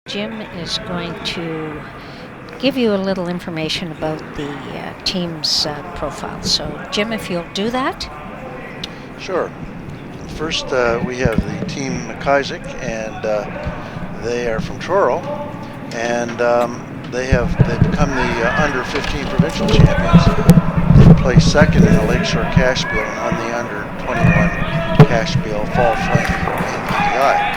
Jim is going to give you a little information about the team's profile. So, Jim, if you'll do that. Sure. First, we have the team MacIsaac, and they are from Truro, and they've become the under 15 provincial champions. They placed second in the Lakeshore Cash Bill and on the under 21 Cash Bill Fall Flame in PTI.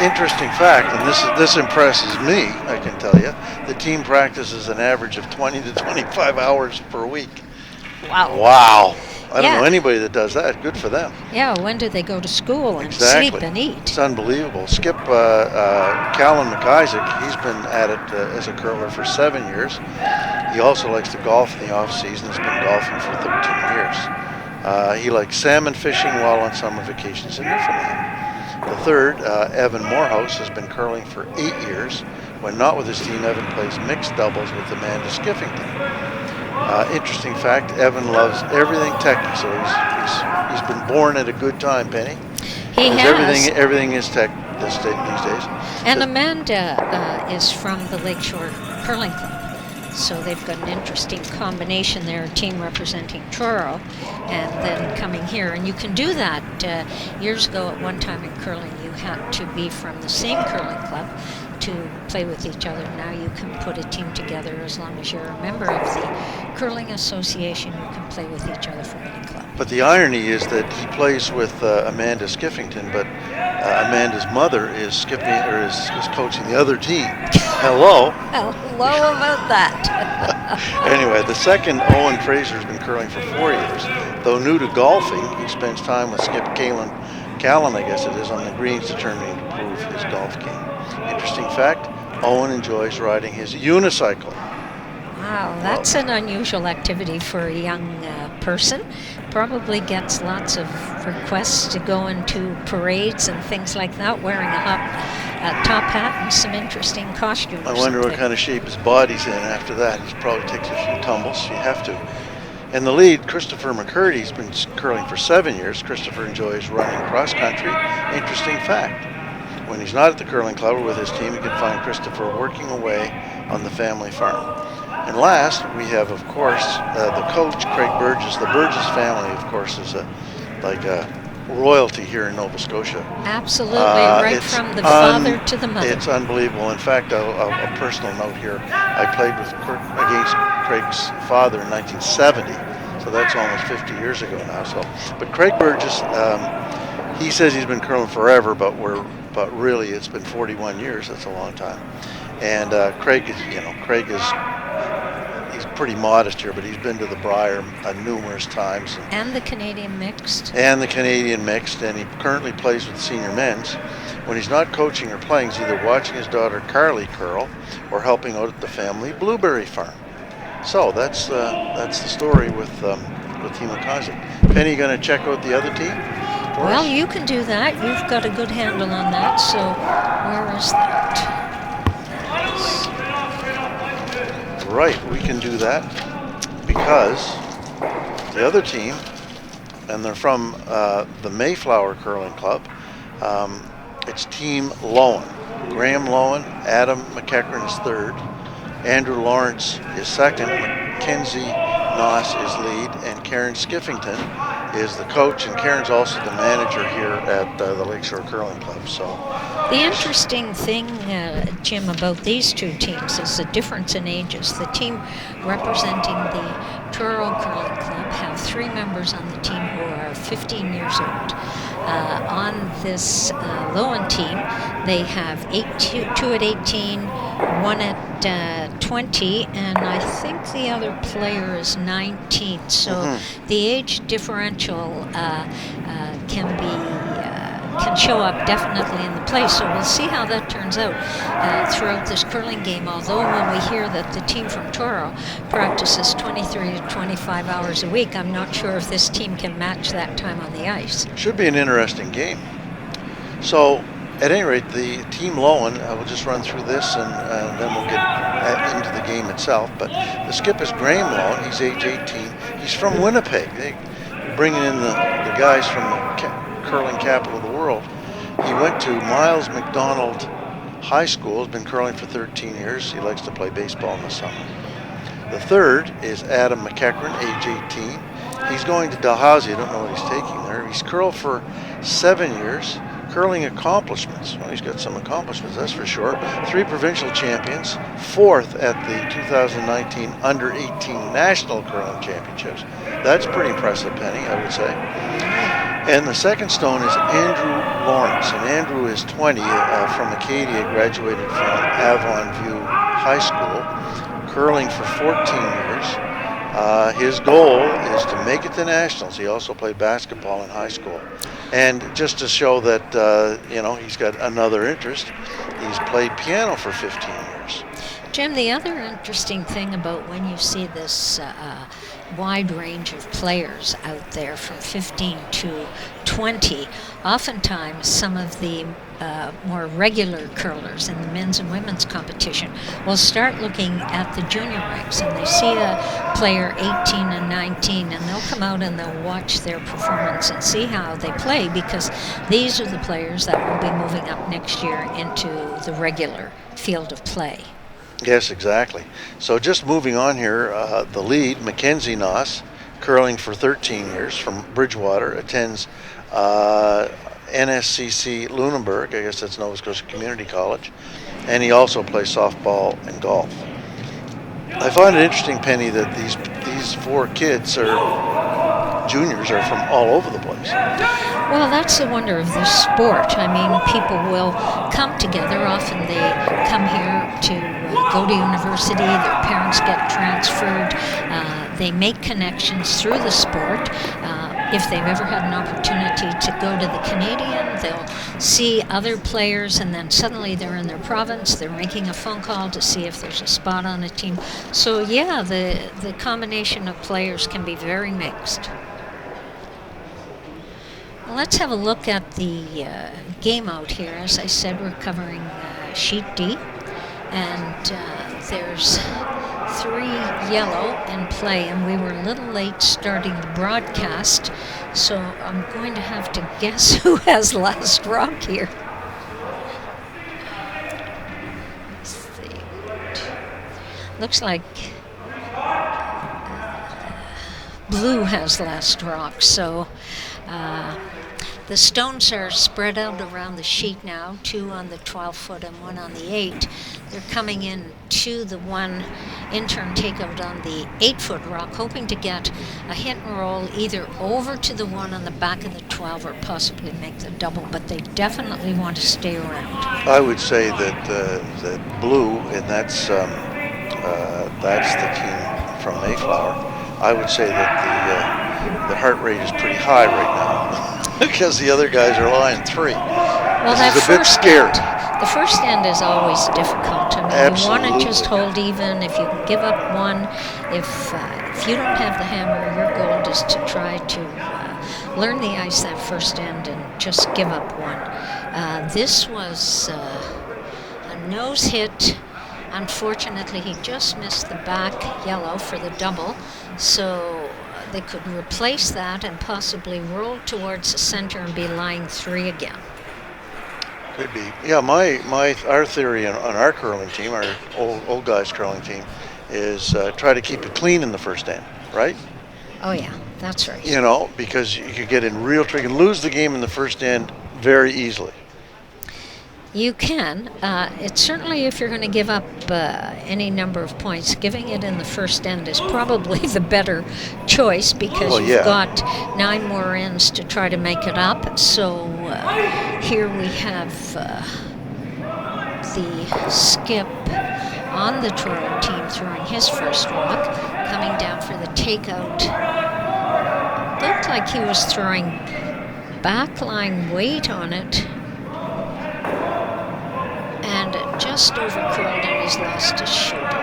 Interesting fact, and this impresses me, I can tell you, the team practices an average of 20 to 25 hours per week. Wow. I don't know anybody that does that. Good for them. Yeah, when do they go to school and Exactly. sleep and eat? It's unbelievable. Skip Callan MacIsaac, he's been at it as a curler for 7 years. He also likes to golf in the off-season. He's been golfing for 13 years. He likes salmon fishing while on summer vacations in Newfoundland. The third, Evan Morehouse, has been curling for 8 years. When not with his team, Evan plays mixed doubles with Amanda Skiffington. Interesting fact, Evan loves everything techie, so he's been born at a good time, Penny. He has. Everything is tech these days. And Amanda is from the Lakeshore Curling Club. So they've got an interesting combination there, a team representing Truro and then coming here. And you can do that. Years ago, at one time in curling, you had to be from the same curling club to play with each other. Now you can put a team together as long as you're a member of the Curling Association. You can play with each other from any club. But the irony is that he plays with Amanda Skiffington, but Amanda's mother is coaching the other team. Hello. Hello about that. Anyway, the second, Owen Fraser, has been curling for 4 years. Though new to golfing, he spends time with Skip Callan, I guess it is, on the greens, determining to improve his golf game. Interesting fact, Owen enjoys riding his unicycle. Wow, that's an unusual activity for a young person. Probably gets lots of requests to go into parades and things like that, wearing a top hat and some interesting costumes. I wonder what kind of shape his body's in after that. He probably takes a few tumbles. You have to. In the lead, Christopher McCurdy's been curling for 7 years. Christopher enjoys running cross country. Interesting fact. When he's not at the curling club or with his team, you can find Christopher working away on the family farm. And last, we have, of course, the coach, Craig Burgess. The Burgess family, of course, is like a royalty here in Nova Scotia. Absolutely, right from the father to the mother. It's unbelievable. In fact, a personal note here, I played against Craig's father in 1970, so that's almost 50 years ago now. But Craig Burgess, he says he's been curling forever, but really it's been 41 years. That's a long time. And Craig is he's pretty modest here, but he's been to the Briar numerous times. And the Canadian mixed. And he currently plays with the senior men's. When he's not coaching or playing, he's either watching his daughter Carly curl or helping out at the family blueberry farm. So that's the story with Team MacIsaac. Penny, going to check out the other team? Well, you can do that. You've got a good handle on that. So where is that? Right, we can do that because the other team, and they're from the Mayflower Curling Club, it's Team Loewen. Graham Loewen, Adam McEachran is third, Andrew Lawrence is second, Mackenzie Noss is lead, and Karen Skiffington is the coach, and Karen's also the manager here at the Lakeshore Curling Club. So the interesting thing, Jim, about these two teams is the difference in ages. The team representing the Truro Curling Club have 3 members on the team who are 15 years old. On this Loewen team, they have 2 at 18, 1 at 20, and I think the other player is 19. So the age differential can show up definitely in the play. So we'll see how that turns out throughout this curling game. Although when we hear that the team from Truro practices 23 to 25 hours a week, I'm not sure if this team can match that time on the ice. Should be an interesting game. So at any rate, the Team Loewen, I will just run through this and then we'll get into the game itself. But the skip is Graham Loewen. He's age 18. He's from Winnipeg. They're bringing in the guys from the curling capital of the world. He went to Miles McDonald high school, has been curling for 13 years. He likes to play baseball in the summer. The third is Adam McEachran, age 18. He's going to Dalhousie. I don't know what he's taking there. He's curled for 7 years. Curling accomplishments. Well, he's got some accomplishments, that's for sure. 3 provincial champions, 4th at the 2019 Under-18 National Curling Championships. That's pretty impressive, Penny, I would say. And the second stone is Andrew Lawrence. And Andrew is 20, from Acadia, graduated from Avon View High School, curling for 14 years. His goal is to make it to nationals. He also played basketball in high school. And just to show that, he's got another interest, he's played piano for 15 years. Jim, the other interesting thing about when you see this wide range of players out there from 15 to 20, oftentimes some of the more regular curlers in the men's and women's competition will start looking at the junior ranks, and they see a player 18 and 19, and they'll come out and they'll watch their performance and see how they play, because these are the players that will be moving up next year into the regular field of play. Yes, exactly. So just moving on here, the lead, Mackenzie Noss, curling for 13 years from Bridgewater, attends NSCC Lunenburg, I guess that's Nova Scotia Community College, and he also plays softball and golf. I find it interesting, Penny, that these 4 kids juniors are from all over the place. Well, that's the wonder of this sport. I mean, people will come together. Often they come here to go to university. Their parents get transferred. They make connections through the sport. If they've ever had an opportunity to go to the Canadian, they'll see other players, and then suddenly they're in their province. They're making a phone call to see if there's a spot on a team. So, yeah, the combination of players can be very mixed. Let's have a look at the game out here. As I said, we're covering Sheet D, and there's 3 yellow in play, and we were a little late starting the broadcast, so I'm going to have to guess who has last rock here. Let's see. Looks like blue has last rock, so the stones are spread out around the sheet now, 2 on the 12-foot and 1 on the 8. They're coming in to the one in-turn takeout on the 8-foot rock, hoping to get a hit and roll either over to the one on the back of the 12 or possibly make the double, but they definitely want to stay around. I would say that blue, and that's the team from Mayflower. I would say that the heart rate is pretty high right now. Because the other guys are lying 3. Well, this is a bit scared. The first end is always difficult. I mean, Absolutely. You want to just hold even. If you can give up 1, if you don't have the hammer, your goal is to try to learn the ice that first end and just give up 1. This was a nose hit. Unfortunately, he just missed the back yellow for the double, so they could replace that and possibly roll towards the center and be lying 3 again. Could be. Yeah, our theory on our curling team, our old guys curling team, is try to keep it clean in the first end, right? Oh yeah, that's right. Because you could get in real trouble. You can lose the game in the first end very easily. You can. It's certainly, if you're going to give up any number of points, giving it in the first end is probably the better choice, because you've got 9 more ends to try to make it up. So here we have the skip on the Toronto team throwing his first rock, coming down for the takeout. Looked like he was throwing backline weight on it, and just overcurled, and he's lost his shoulder.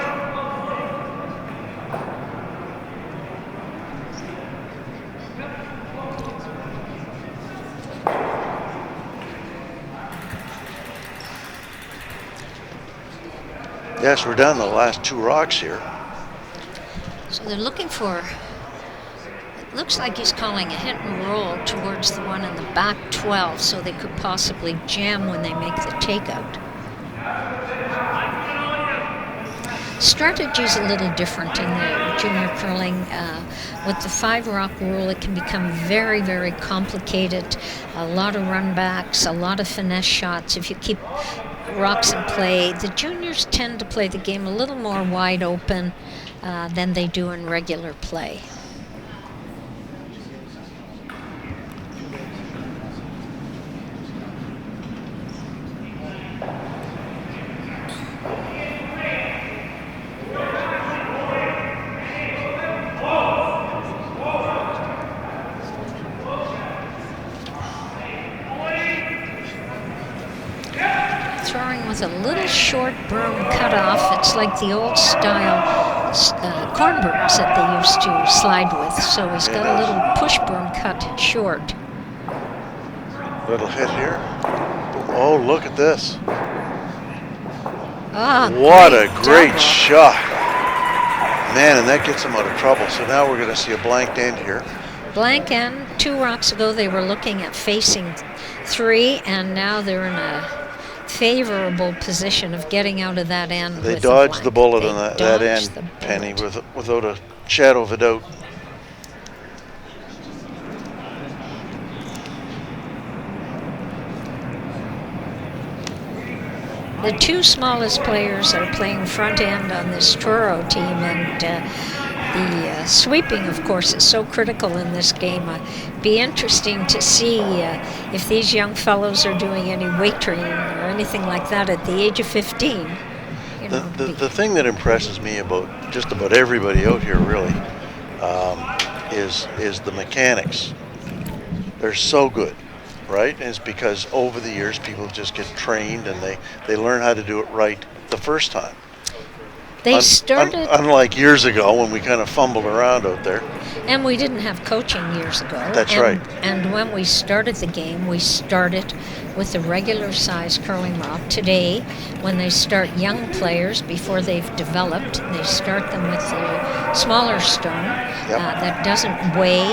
Yes, we're down to the last 2 rocks here. So they're looking for, it looks like he's calling a hit and roll towards the one in the back 12, so they could possibly jam when they make the takeout. Strategy's a little different in the junior curling. With the 5-rock rule, it can become very, very complicated. A lot of run-backs, a lot of finesse shots. If you keep rocks in play, the juniors tend to play the game a little more wide open than they do in regular play. Throwing with a little short broom cutoff. It's like the old style cornbrooms that they used to slide with. So he's got a little push broom cut short. Little hit here. Oh, look at this. What a great shot. Man, and that gets him out of trouble. So now we're going to see a blank end here. Blank end. 2 rocks ago they were looking at facing 3, and now they're in a favorable position of getting out of that end. They with dodged the bullet on that end, the Penny, without a shadow of a doubt. The 2 smallest players are playing front end on this Truro team, and the sweeping, of course, is so critical in this game. Be interesting to see if these young fellows are doing any weight training or anything like that at the age of 15. The thing that impresses me about just about everybody out here really is the mechanics. They're so good, right? And it's because over the years people just get trained and they learn how to do it right the first time. They started... Unlike years ago when we kind of fumbled around out there. And we didn't have coaching years ago. That's right. And when we started the game, we started with the regular size curling rock. Today, when they start young players, before they've developed, they start them with the smaller stone that doesn't weigh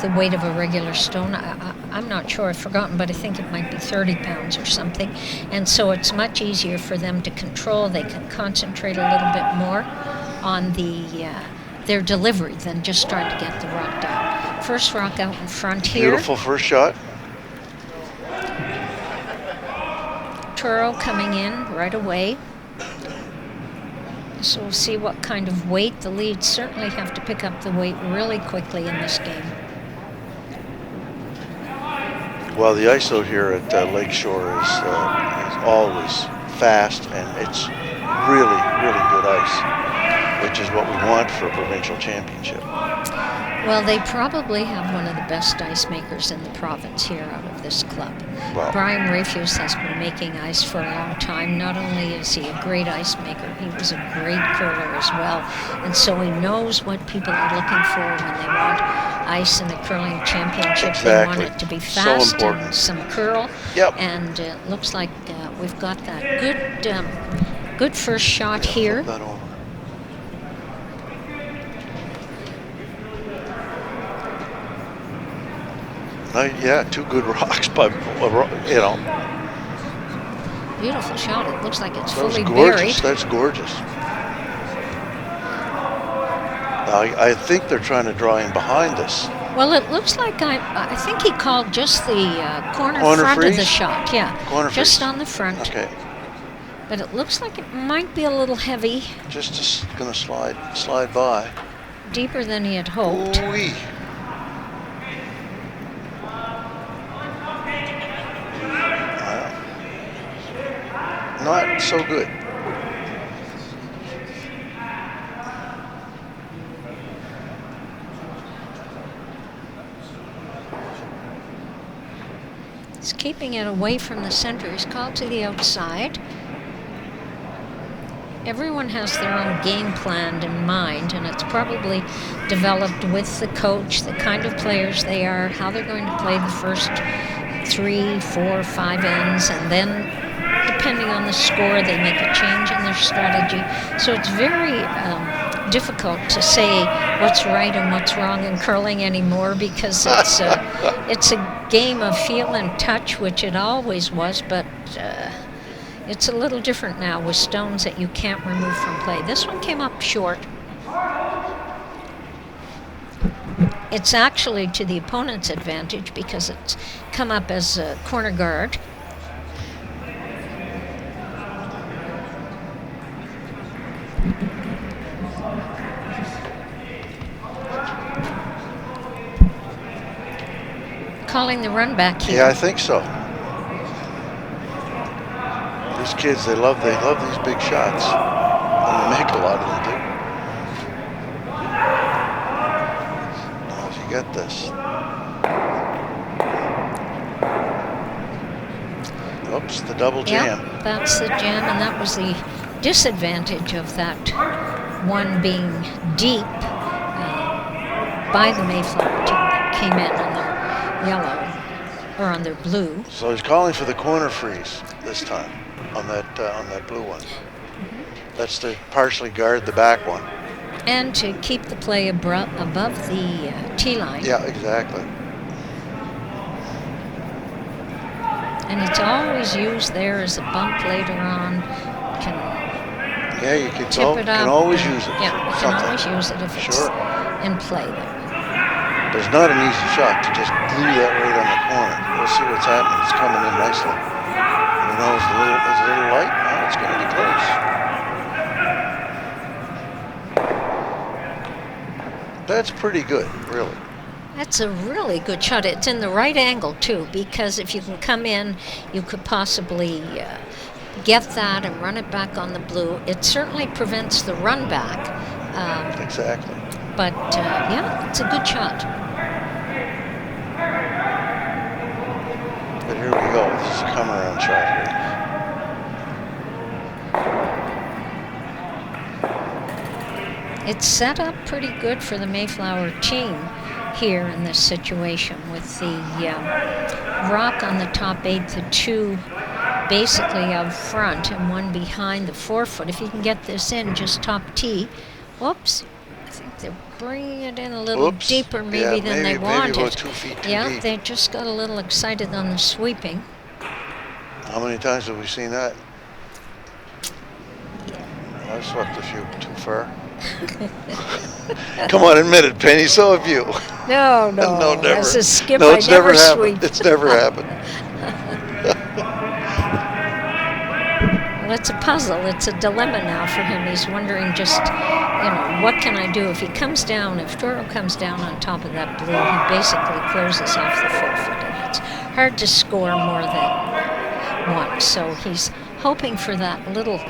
the weight of a regular stone. I'm not sure, I've forgotten, but I think it might be 30 pounds or something. And so it's much easier for them to control. They can concentrate a little bit more on their delivery than just trying to get the rock down. First rock out in front here. Beautiful first shot. Truro coming in right away. So we'll see what kind of weight. The leads certainly have to pick up the weight really quickly in this game. Well, the ice out here at Lakeshore is always fast, and it's really, really good ice, which is what we want for a provincial championship. Well, they probably have one of the best ice makers in the province here out of this club. Wow. Brian Rafuse has been making ice for a long time. Not only is he a great ice maker, he was a great curler as well. And so he knows what people are looking for when they want ice in the curling championship. Exactly. They want it to be fast So important. and some curl. Yep. And it looks like we've got that good first shot here. Flip that over. Yeah, 2 good rocks, but Beautiful shot. It looks like it's fully gorgeous. buried. That's gorgeous. I think they're trying to draw in behind this. Well, it looks like I think he called just the corner front freeze? of the shot. Yeah, Corner just freeze. on the front. Okay. But it looks like it might be a little heavy. Just gonna slide by. Deeper than he had hoped. Ooh-wee. Not so good. He's keeping it away from the center. He's called to the outside. Everyone has their own game plan in mind, and it's probably developed with the coach, the kind of players they are, how they're going to play the first 3, 4, 5 ends, and then depending on the score, they make a change in their strategy. So it's very difficult to say what's right and what's wrong in curling anymore, because it's a game of feel and touch, which it always was, but It's a little different now with stones that you can't remove from play. This one came up short. It's actually to the opponent's advantage because it's come up as a corner guard. Calling the run back here. Yeah, I think so. These kids, they love these big shots. And they make a lot of them too. Now if you get this. Oops, the double jam. Yeah, that's the jam, and that was the disadvantage of that one being deep by the Mayflower team that came in on their yellow or on their blue. So he's calling for the corner freeze this time on that blue one. That's to partially guard the back one. And to keep the play above the tee line. Yeah, exactly. And it's always used there as a bump later on. Yeah, you can always use it. Yeah, you can always use it if it's in play there. But it's not an easy shot to just glue that right on the corner. We'll see what's happening. It's coming in nicely. You know, it's a little light. Now it's going to be close. That's pretty good, really. That's a really good shot. It's in the right angle, too, because if you can come in, you could possibly get that and run it back on the blue. It certainly prevents the run back. Exactly. But, yeah, it's a good shot. But here we go. This is a come-around shot here. It's set up pretty good for the Mayflower team here in this situation with the rock on the top 8, the 2 basically out front and 1 behind the 4-foot. If you can get this in just top tee, whoops, I think they're bringing it in a little deeper maybe than they wanted. Maybe about 2 feet too deep. They just got a little excited on the sweeping. How many times have we seen that? I've swept a few too far. Come on, admit it, Penny. So have you. No, never. As a skip, no, I it's never happened. sweep. It's never happened. Well, it's a puzzle. It's a dilemma now for him. He's wondering just, what can I do? If he comes down, if Toro comes down on top of that blue, he basically closes off the 4-foot. And it's hard to score more than one. So he's hoping for that little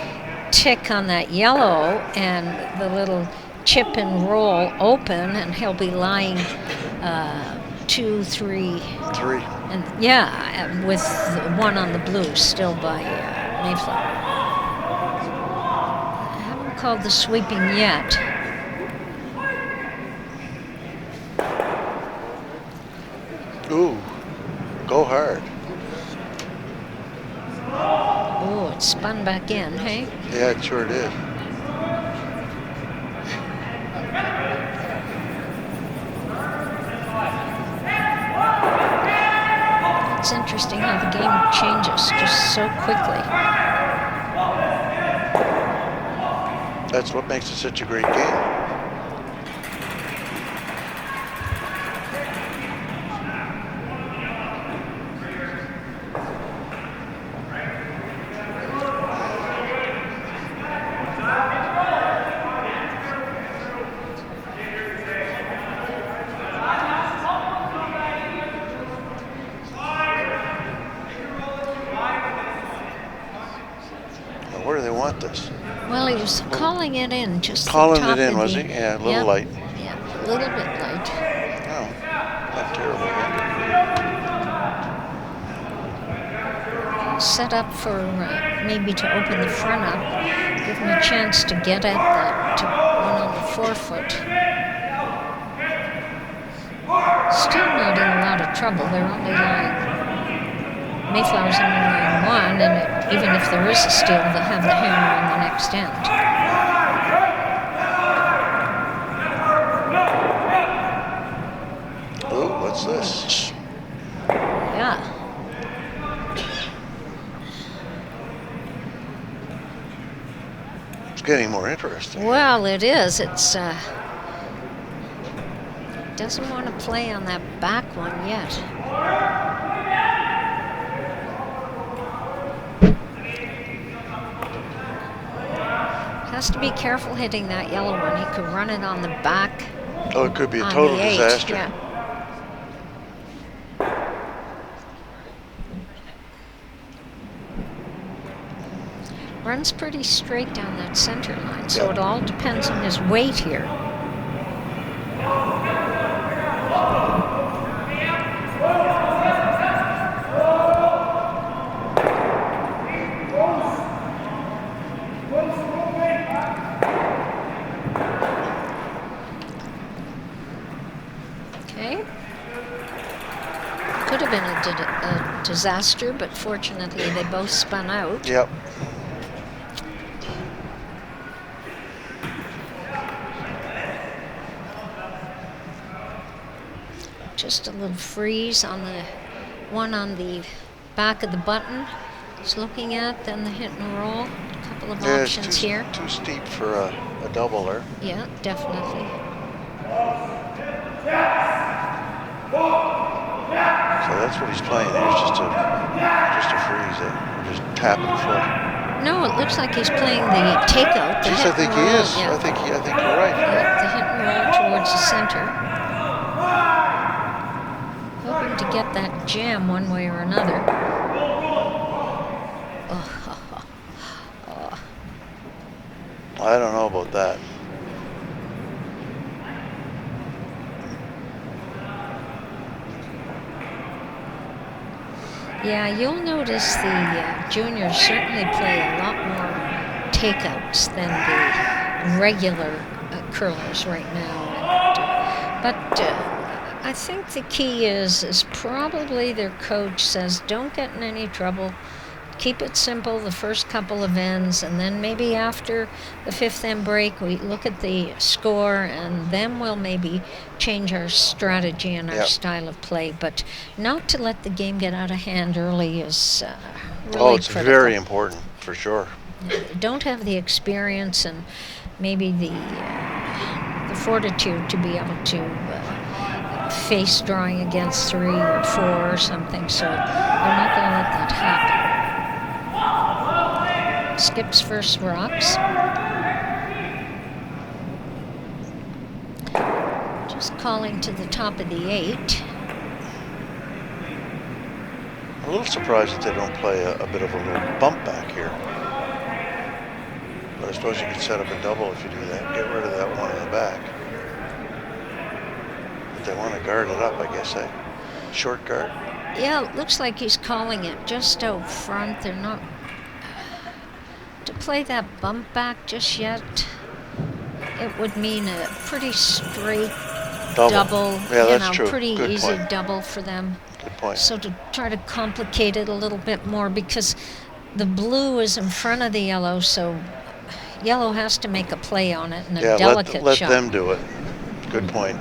tick on that yellow and the little chip and roll open, and he'll be lying 2, 3. 3. And with the 1 on the blue still by Mayflower. I haven't called the sweeping yet. Ooh, go hard. Oh, it spun back in, hey? Yeah, it sure did. It's interesting how the game changes just so quickly. That's what makes it such a great game. Where do they want this? Well, he was calling it in, just calling the top it in, of was the, he? Yeah, a little light. Yeah, a little bit light. No, not terrible. Set up for maybe to open the front up, give him a chance to get at that 1 on the 4-foot. Still not in a lot of trouble. They're only lying. Mayflower's only lying 1, and even if there is a steal, they'll have the hammer on the next end. Ooh, what's this? Yeah. It's getting more interesting. Well, it is. It's doesn't want to play on that back one yet. Has to be careful hitting that yellow one. He could run it on the back. Oh, it could be a total disaster. Yeah. Runs pretty straight down that center line, so it all depends on his weight here. Okay. Could have been a disaster, but fortunately they both spun out. Yep. Just a little freeze on the one on the back of the button he's looking at, then the hit and roll. A couple of options here. Too steep for a doubler. Yeah, definitely. So that's what he's playing there, just a freeze, just tapping the foot. No, it looks like he's playing the takeout. Yes, I think he is. Yeah. I think you're right. Yeah, the hit and roll towards the center. Hoping to get that jam one way or another. I don't know about that. Yeah, you'll notice the juniors certainly play a lot more takeouts than the regular curlers right now. But I think the key is probably their coach says don't get in any trouble. Keep it simple the first couple of ends, and then maybe after the fifth end break we look at the score, and then we'll maybe change our strategy and our style of play. But not to let the game get out of hand early is really it's critical. Very important, for sure. They don't have the experience and maybe the fortitude to be able to face drawing against 3 or 4 or something, so they're not going to let that happen. Skips first rocks. Just calling to the top of the 8. I'm a little surprised that they don't play a bit of a little bump back here. But I suppose you could set up a double if you do that. Get rid of that one in the back. But they want to guard it up, I guess, eh? Short guard. Yeah, it looks like he's calling it just out front. They're not to play that bump back just yet. It would mean a pretty straight double. Yeah, that's true. Pretty Good easy point. double for them. Good point. So to try to complicate it a little bit more, because the blue is in front of the yellow, so yellow has to make a play on it and a delicate let shot. them do it. Good point.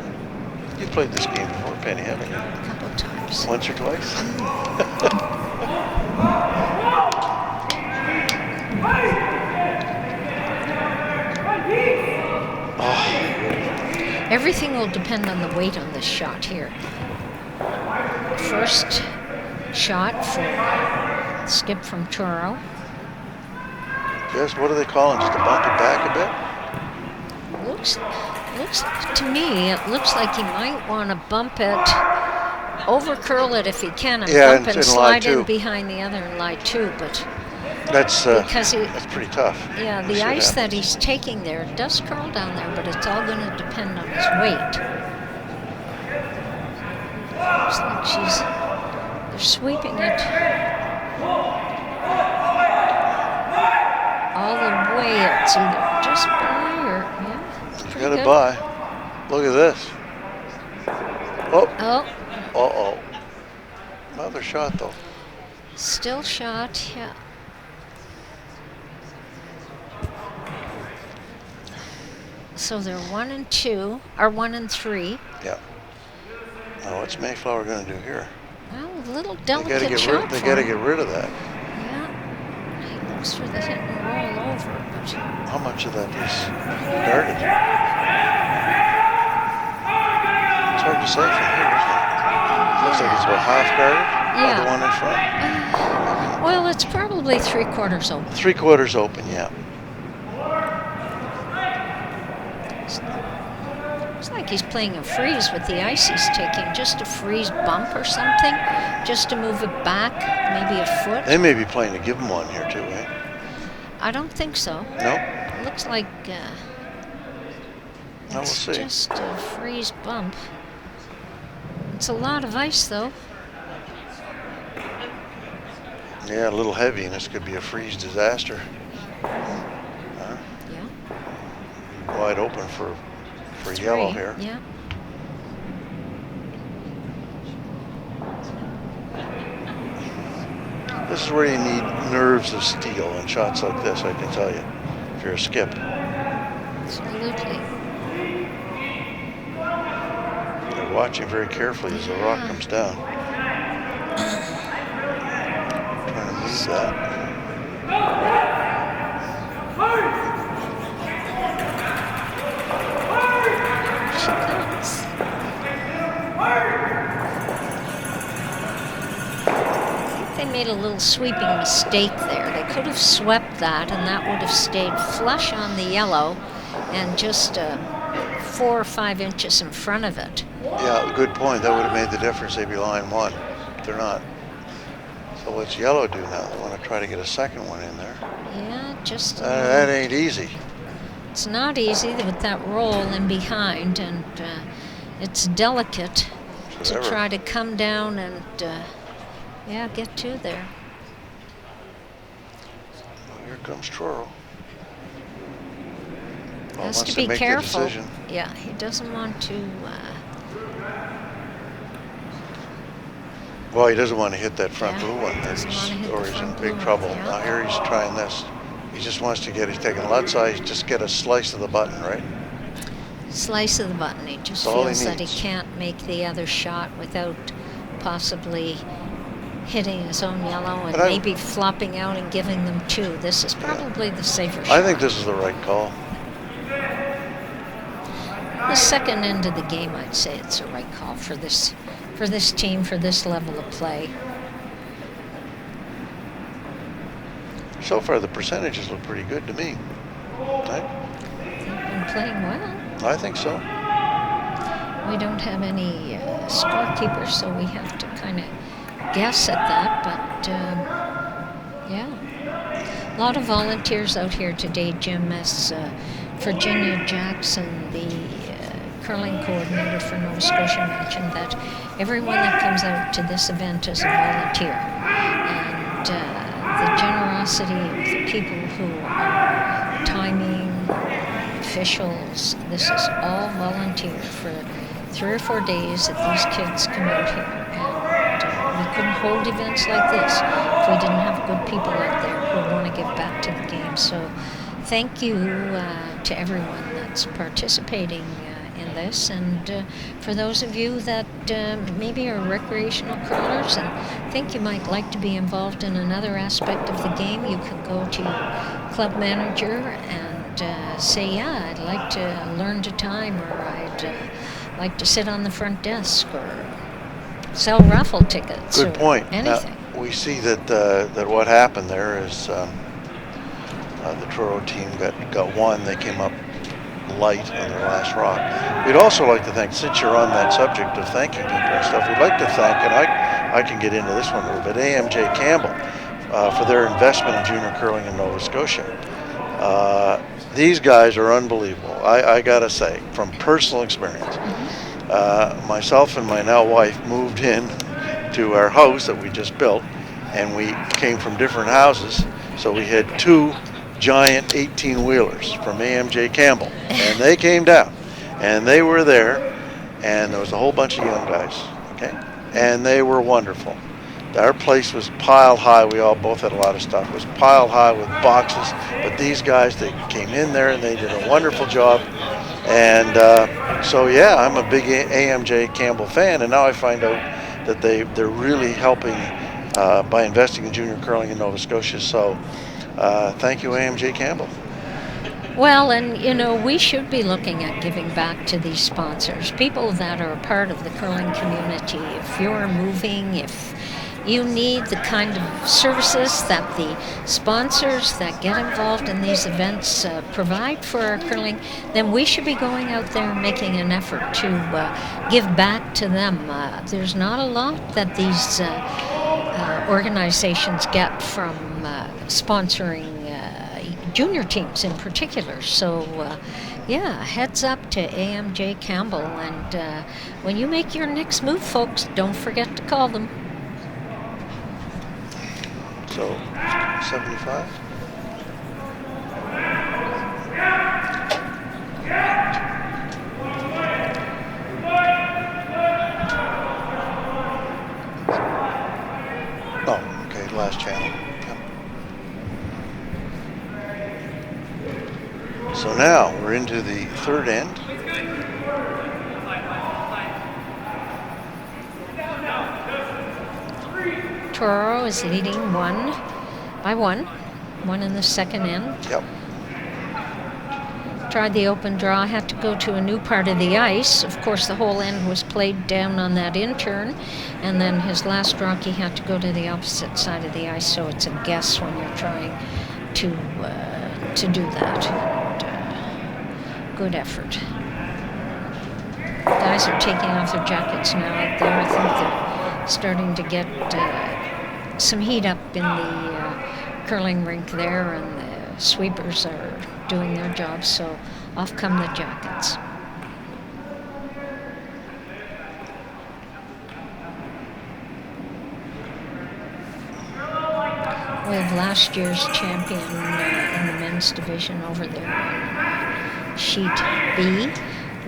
You played this game before, Penny, haven't you? A couple of times. Once or twice? Everything will depend on the weight on this shot here. First shot for skip from Turo. Yes, what are they calling? Just to bump it back a bit? Looks to me, it looks like he might want to bump it, over curl it if he can, and bump and slide in behind the other and lie 2, but that's pretty tough. Yeah, the ice that he's taking there does curl down there, but it's all going to depend on his weight. Looks like they're sweeping it all the way. It's either just by or you got it by. Look at this. Oh. Uh-oh. Another shot though. Still shot, yeah. So they're 1 and 2, or 1 and 3. Yeah. Now what's Mayflower going to do here? Well, a little delicate shot. They got to get rid of that. Yeah. He looks for the hit and roll over, but how much of that is guarded? It's hard to say from here, isn't it? Looks like it's about half guarded by the one in front. Well, it's probably 3/4 open. 3/4 open, yeah. It's like he's playing a freeze with the ice he's taking. Just a freeze bump or something, just to move it back, maybe a foot. They may be playing to give him one here too, eh? I don't think so. No? It looks like We'll see. Just a freeze bump. It's a lot of ice, though. Yeah, a little heavy, and this could be a freeze disaster. Yeah. Wide open for yellow here. Yeah. This is where you need nerves of steel in shots like this, I can tell you, if you're a skip. Absolutely. They're watching very carefully as the rock comes down. Trying to move that. She comes. I think they made a little sweeping mistake there. They could have swept that, and that would have stayed flush on the yellow and just 4 or 5 inches in front of it. Yeah, good point. That would have made the difference. They'd be line one. They're not. So what's yellow do now? They want to try to get a second one in there. Yeah, just That ain't easy. It's not easy with that roll in behind, and it's delicate to try to come down and get to there. Well, here comes Truro. Has to be careful. Yeah, he doesn't want to. Well, he doesn't want to hit that front blue one, or he's in big trouble. Yeah. Now here he's trying this. He just wants to he's taking left side, just get a slice of the button, right? Slice of the button. He just feels that he can't make the other shot without possibly hitting his own yellow and maybe flopping out and giving them 2. This is probably the safer shot. I think this is the right call. The second end of the game, I'd say it's the right call for this team, for this level of play. So far, the percentages look pretty good to me. Right? They've been playing well. I think so. We don't have any scorekeepers, so we have to kind of guess at that. But yeah, a lot of volunteers out here today, Jim. As Virginia Jackson, the curling coordinator for Nova Scotia, mentioned that everyone that comes out to this event is a volunteer, and the generosity of the people who are timing, officials, this is all volunteer for 3 or 4 days that these kids come out here. And we couldn't hold events like this if we didn't have good people out there who want to give back to the game. So thank you to everyone that's participating in this, and for those of you that maybe are recreational curlers and think you might like to be involved in another aspect of the game, you can go to your club manager and say, yeah, I'd like to learn to time, or I'd like to sit on the front desk, or sell raffle tickets. Good point. Anything. Now, we see that what happened there is the Truro team got one. They came up light on their last rock. We'd also like to thank, since you're on that subject of thanking people and stuff, we'd like to thank, and I can get into this one a little bit, AMJ Campbell for their investment in junior curling in Nova Scotia. These guys are unbelievable. I gotta say, from personal experience. Myself and my now wife moved in to our house that we just built, and we came from different houses, so we had 2 giant 18-wheelers from AMJ Campbell, and they came down, and they were there, and there was a whole bunch of young guys, okay, and they were wonderful. Our place was piled high. We all both had a lot of stuff. It was piled high with boxes, but these guys, they came in there and they did a wonderful job, and so yeah, I'm a big AMJ Campbell fan, and now I find out that they're really helping by investing in junior curling in Nova Scotia. So thank you, AMJ Campbell. Well, and you know, we should be looking at giving back to these sponsors, people that are a part of the curling community. If you're moving, if you need the kind of services that the sponsors that get involved in these events provide for our curling, then we should be going out there and making an effort to give back to them. There's not a lot that these organizations get from sponsoring junior teams in particular. So, yeah, heads up to AMJ Campbell. And when you make your next move, folks, don't forget to call them. So, 75? Oh, okay, last channel. Yep. So now we're into the third end. Truro is leading 1 by 1 in the second end. Yep. Tried the open draw, had to go to a new part of the ice. Of course, the whole end was played down on that in turn, and then his last rock, he had to go to the opposite side of the ice, so it's a guess when you're trying to do that. And, good effort. Guys are taking off their jackets now out there. I think they're starting to get some heat up in the curling rink there, and the sweepers are doing their job, so off come the jackets. We have last year's champion in the men's division over there on sheet B.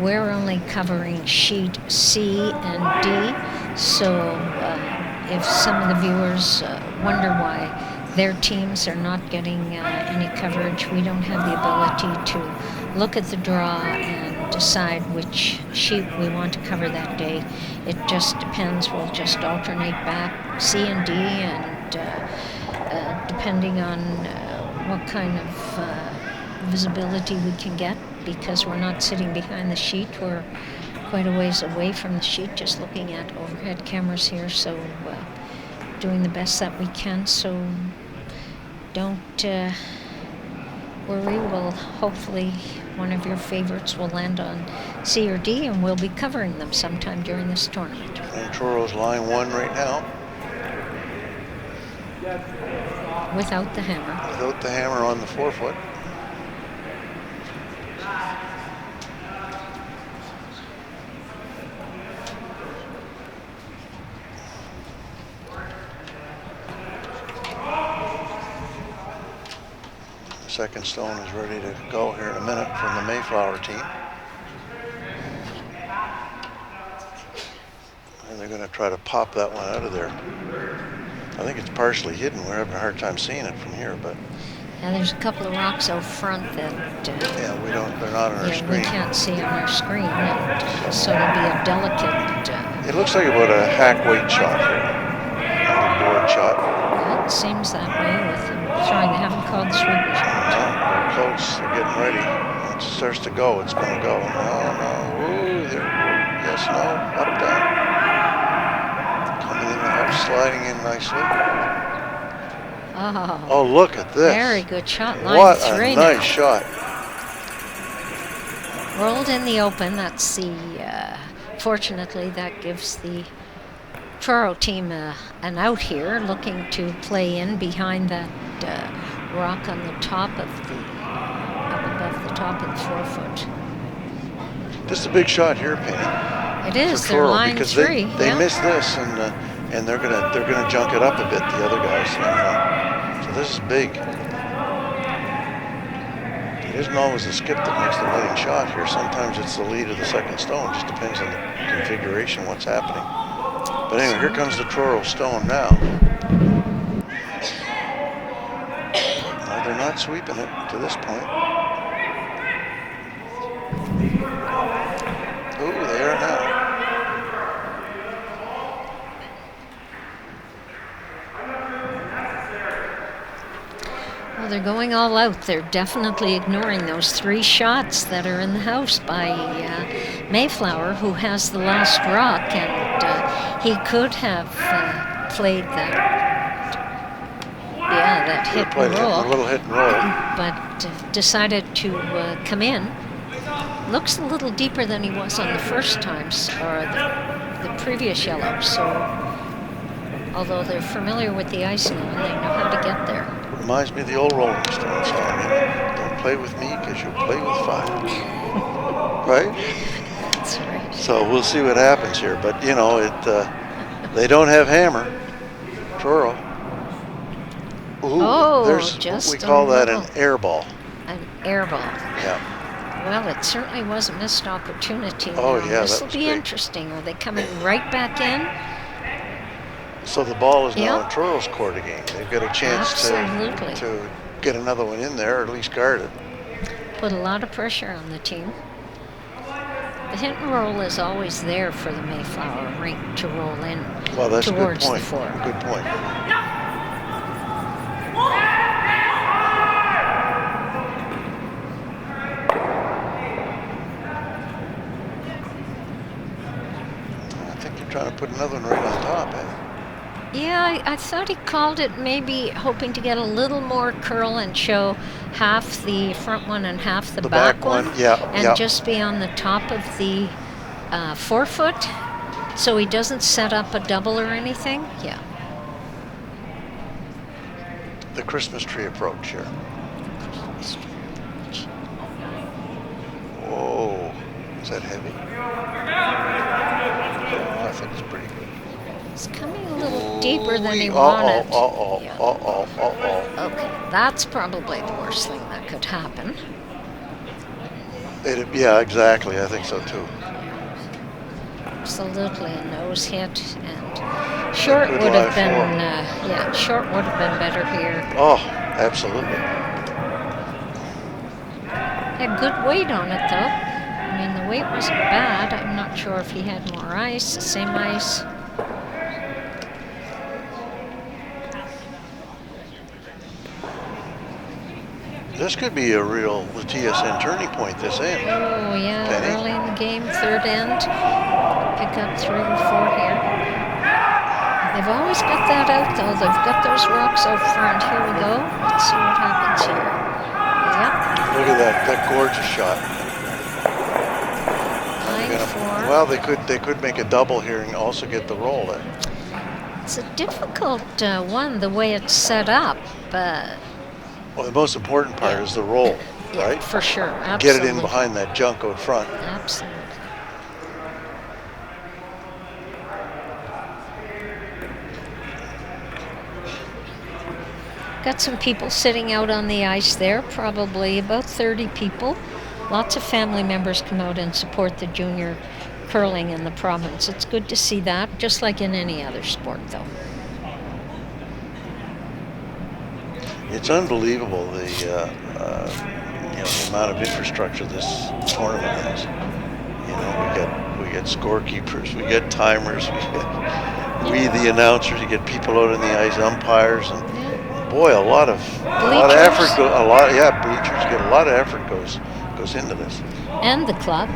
We're only covering sheet C and D, so if some of the viewers wonder why their teams are not getting any coverage, we don't have the ability to look at the draw and decide which sheet we want to cover that day. It just depends. We'll just alternate back C and D, and depending on what kind of visibility we can get, because we're not sitting behind the sheet, we're quite a ways away from the sheet, just looking at overhead cameras here, so doing the best that we can. So don't worry, we'll hopefully one of your favorites will land on C or D, and we'll be covering them sometime during this tournament. And Troro's line 1 right now. Without the hammer. Without the hammer on the forefoot. Second stone is ready to go here in a minute from the Mayflower team. And they're going to try to pop that one out of there. I think it's partially hidden. We're having a hard time seeing it from here, but... Yeah, there's a couple of rocks out front that... yeah, they're not on our screen. We can't see on our screen, and so it'll be a delicate... it looks like about a hack weight shot here. A board shot. It seems that way with them trying. They haven't called the sweepers. They're close. They're getting ready. Once it starts to go, it's going to go. No. Ooh, there. Yes, no. Up, down. Coming in the house, sliding in nicely. Oh, look at this. Very good shot. Line what 3 a nice now. shot. Rolled in the open. That's the... fortunately, that gives the Truro team an out here, looking to play in behind that rock on the top of the, up above the top of the forefoot. This is a big shot here, Penny. It is. For They're Truro, line because 3. They missed this, and they're gonna junk it up a bit. The other guys. So this is big. It isn't always the skip that makes the winning shot here. Sometimes it's the lead of the second stone. Just depends on the configuration, what's happening. But anyway, here comes the Truro stone now. No, they're not sweeping it to this point. Ooh, they are now. they're going all out. They're definitely ignoring those 3 shots that are in the house by Mayflower, who has the last rock, and he could have played that hit and roll. A little hit and roll. But decided to come in. Looks a little deeper than he was on the first times, or the previous yellow. So, although they're familiar with the ice now and they know how to get there. Reminds me of the old Rolling Stones song, don't play with me because you'll play with fire. Right? That's right. So we'll see what happens here. But, you know, they don't have hammer. Truro. Ooh, we call that an air ball. An air ball. Yeah. Well, it certainly was a missed opportunity. Oh, yeah, this will be interesting. Are they coming right back in? So the ball is now in Truro's court again. They've got a chance to get another one in there, or at least guard it. Put a lot of pressure on the team. The hit and roll is always there for the Mayflower rink to roll in towards the 4. Good point. I think you're trying to put another one right on top, eh? Yeah, I thought he called it maybe hoping to get a little more curl and show half the front one and half the back one. And just be on the top of the 4-foot, so he doesn't set up a double or anything. Yeah. The Christmas tree approach here. Whoa, is that heavy? I think it's pretty good. It's coming a little deeper than he wanted. Okay, that's probably the worst thing that could happen. Yeah, exactly. I think so too. Absolutely, a nose hit, and short would have been. Short would have been better here. Oh, absolutely. Had good weight on it, though. I mean, the weight wasn't bad. I'm not sure if he had more ice, same ice. This could be a real TSN turning point this end. Oh, yeah, Penny. Early in the game, third end. Pick up 3 or 4 here. They've always got that out, though. They've got those rocks out front. Here we go. Let's see what happens here. Yep. Look at that gorgeous shot. 9-4. Well, they could make a double here and also get the roll there. It's a difficult one, the way it's set up. Well, the most important part is the roll, right? For sure, absolutely. Get it in behind that junk out front. Absolutely. Got some people sitting out on the ice there, probably about 30 people. Lots of family members come out and support the junior curling in the province. It's good to see that, just like in any other sport, though. It's unbelievable the amount of infrastructure this tournament has. You know, we get scorekeepers, we get timers, we the announcers, you get people out on the ice, umpires, and boy, a lot of effort bleachers get a lot of effort goes into this. And the club,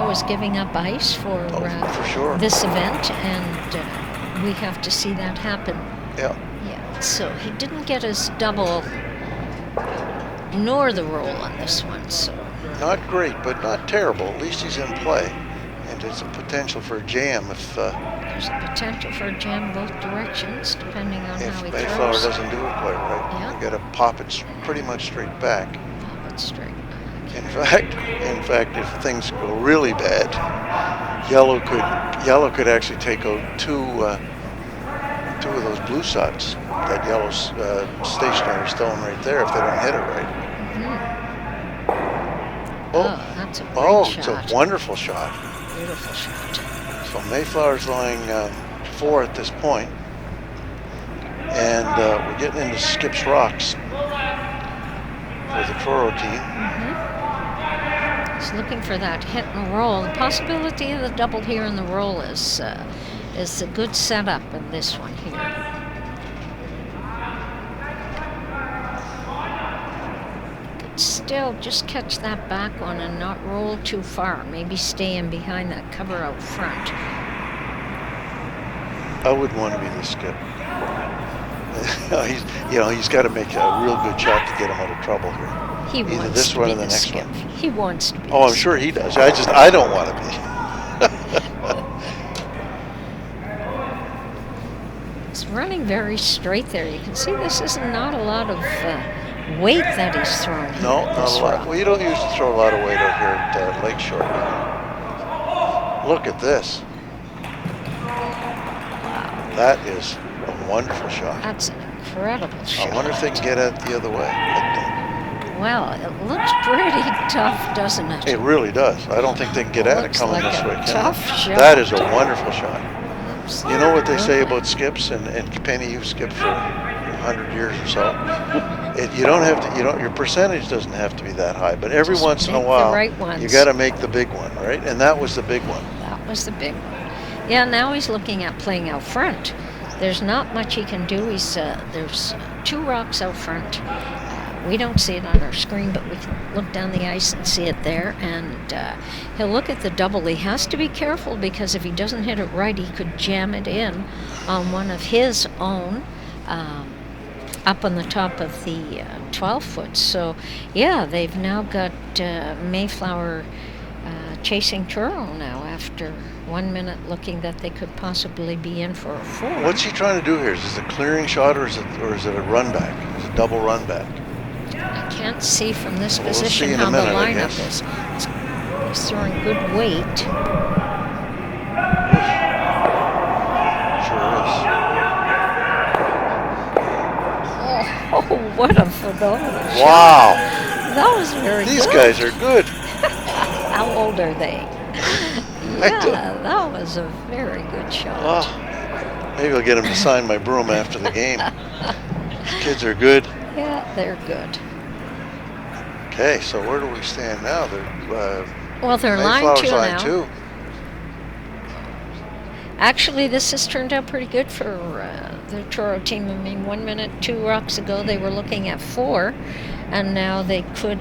is giving up ice for sure. This event, and we have to see that happen. Yeah. So he didn't get his double nor the roll on this one. So not great, but not terrible. At least he's in play, and there's a potential for a jam if. There's a potential for a jam both directions, depending on how he throws. If Mayflower doesn't do it quite right, you got to pop it pretty much straight back. Pop it straight back. In fact, if things go really bad, yellow could actually take out two of those blue shots. That yellow stationary stone right there, if they don't hit it right. Mm-hmm. Oh, that's a great shot. It's a wonderful shot. Beautiful shot. So Mayflower's lying 4 at this point, and we're getting into Skip's Rocks for the Truro team. Mm-hmm. He's looking for that hit and roll. The possibility of the double here in the roll is a good setup in this one here. still, just catch that back one and not roll too far. Maybe stay in behind that cover out front. I wouldn't want to be the skip. He's got to make a real good shot to get him out of trouble here. He Either wants this to one be or the the next skip. one. He wants to be. Oh, I'm sure he does. I don't want to be. He's running very straight there. You can see this is not a lot of weight that he's throwing. No, not a lot. Well, you don't usually throw a lot of weight out here at Lakeshore. Look at this. Wow. That is a wonderful shot. That's an incredible shot. I wonder if they can get it the other way. Well, it looks pretty tough, doesn't it? It really does. I don't think they can get at it Looks coming like this a way. tough shot. That is a wonderful shot. Absolutely. You know what they say about skips, and Penny, you've skipped for 100 years or so. You don't have to. Your percentage doesn't have to be that high, but every Just once in a make the while, right ones. you got to make the big one, right? And that was the big one. That was the big one. Yeah, now he's looking at playing out front. There's not much he can do. There's 2 rocks out front. We don't see it on our screen, but we can look down the ice and see it there. And he'll look at the double. He has to be careful because if he doesn't hit it right, he could jam it in on one of his own up on the top of the 12-foot. So, yeah, they've now got Mayflower chasing Truro now after 1 minute, looking that they could possibly be in for a 4. What's he trying to do here? Is this a clearing shot or is it a run back? Is it a double run back? I can't see from this Well, we'll position see in how a minute, the I lineup guess. is. He's throwing good weight. Sure is. Oh, what a phenomenal shot. Wow. That was very These good. guys are good. How old are they? Yeah, that was a very good shot. Oh, maybe I'll get him to sign my broom after the game. These kids are good. Yeah, they're good. Okay, so where do we stand now? They're Well, they're line Mayflower's 2 line now. 2. Actually, this has turned out pretty good for the Truro team. I mean, 1 minute, 2 rocks ago, they were looking at 4, and now they could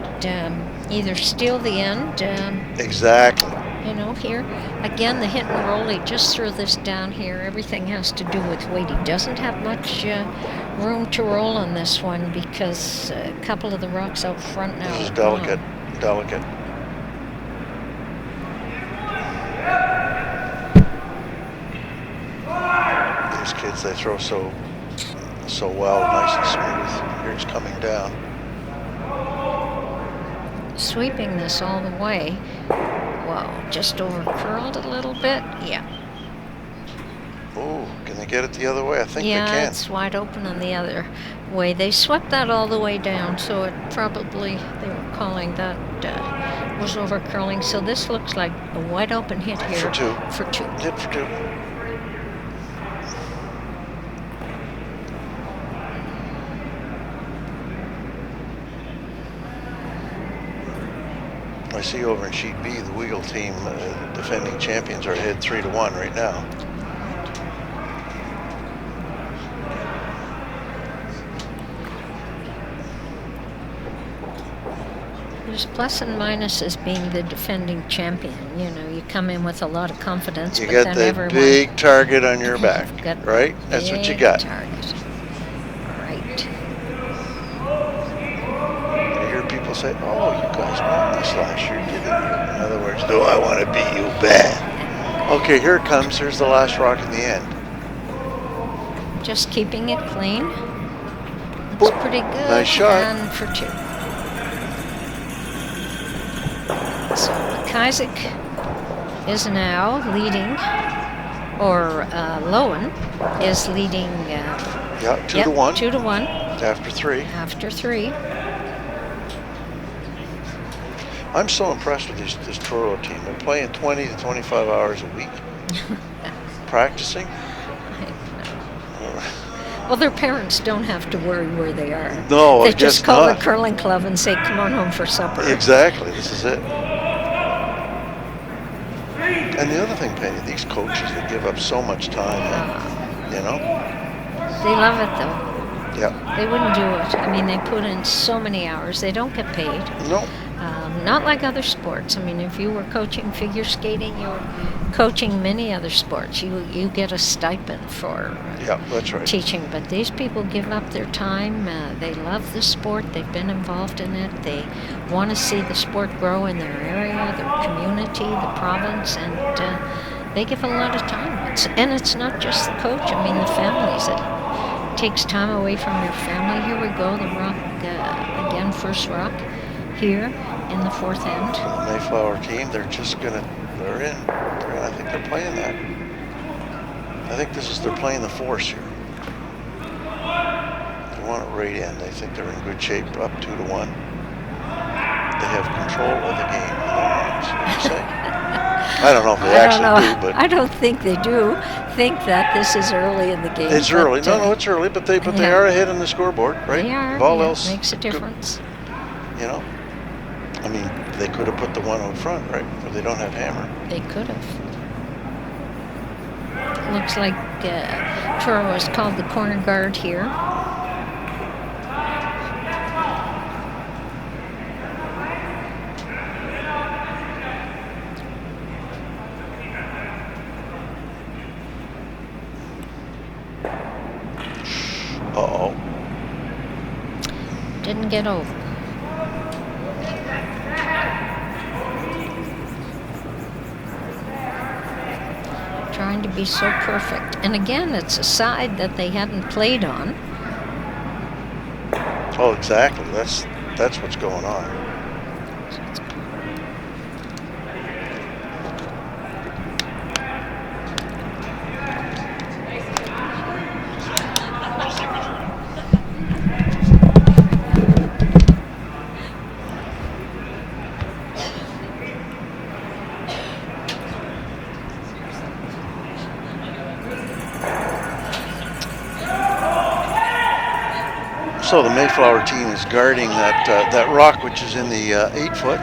either steal the end. Exactly. Here. Again, the hit and roll, he just threw this down here. Everything has to do with weight. He doesn't have much room to roll on this one because a couple of the rocks out front now. This is are delicate. gone. Delicate. These kids, they throw so well, nice and smooth. Here's coming down. Sweeping this all the way. Whoa, just over curled a little bit. Yeah. Oh, can they get it the other way? I think Yeah, they can. it's wide open on the other way. They swept that all the way down, so it probably, they were calling that was over curling. So this looks like a wide open hit here. For 2. For 2. Hit for 2. I see over in Sheet B, the Weagle team, defending champions, are ahead 3-1 right now. There's plus and minuses being the defending champion. You come in with a lot of confidence, You but got then the everyone big target on your back, got right? That's what you big got. Target. Right. You hear people say, "Oh, you guys won this last year, didn't you?" In other words, do I want to beat you bad? Okay, here it comes. Here's the last rock in the end. Just keeping it clean. Looks pretty good. Nice shot. And for 2. So MacIsaac is now leading, or Loewen is leading. Yeah, 2-1 2-1 after 3. after 3. I'm so impressed with this Truro team. They're playing 20 to 25 hours a week, practicing. Well, their parents don't have to worry where they are. No, They I just guess call not. the curling club and say, "Come on home for supper." Exactly. This is it. And the other thing, Penny, these coaches, they give up so much time. Ah. You know. They love it though. Yeah. They wouldn't do it. I mean, they put in so many hours. They don't get paid. No. Not like other sports. I mean, if you were coaching figure skating, you were coaching many other sports. You get a stipend for Yeah, that's right. teaching. But these people give up their time. They love the sport. They've been involved in it. They want to see the sport grow in their area, their community, the province, and they give a lot of time. It's not just the coach. I mean, the families. It takes time away from your family. Here we go, the rock again, first rock here in the fourth end. The Mayflower team, they're in. I think they're playing that. I think they're playing the force here. They want it right in. They think they're in good shape, up 2-1. They have control of the game. I don't know if they actually do, but I don't think they do think that this is early in the game. it's early. No, it's early, but they are ahead on the scoreboard, right? They are. All yeah, else makes a difference. You know, I mean, they could have put the one out front, right? But they don't have hammer. They could have. Looks like Truro is called the corner guard here. Uh-oh. Didn't get over. Trying to be so perfect. And again, it's a side that they hadn't played on. Oh, exactly. That's what's going on. So the Mayflower team is guarding that rock, which is in the 8-foot.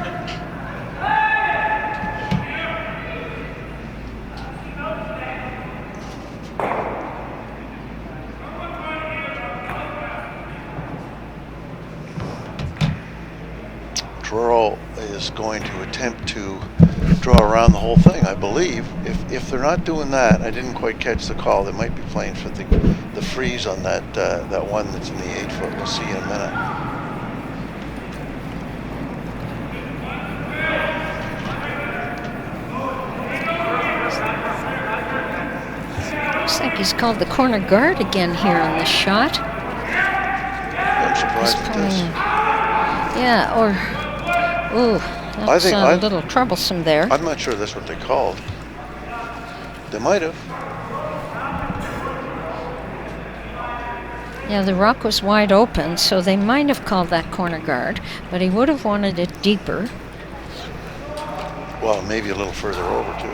Truro is going to attempt to draw around the whole thing, I believe. If they're not doing that, I didn't quite catch the call. They might be playing for the freeze on that one that's in the 8-foot. We'll see in a minute. Looks like he's called the corner guard again here on this shot. I'm surprised at this. Yeah, or ooh, that's a little troublesome there. I'm not sure that's what they called. They might have. Yeah, the rock was wide open, so they might have called that corner guard, but he would have wanted it deeper. Well, maybe a little further over, too.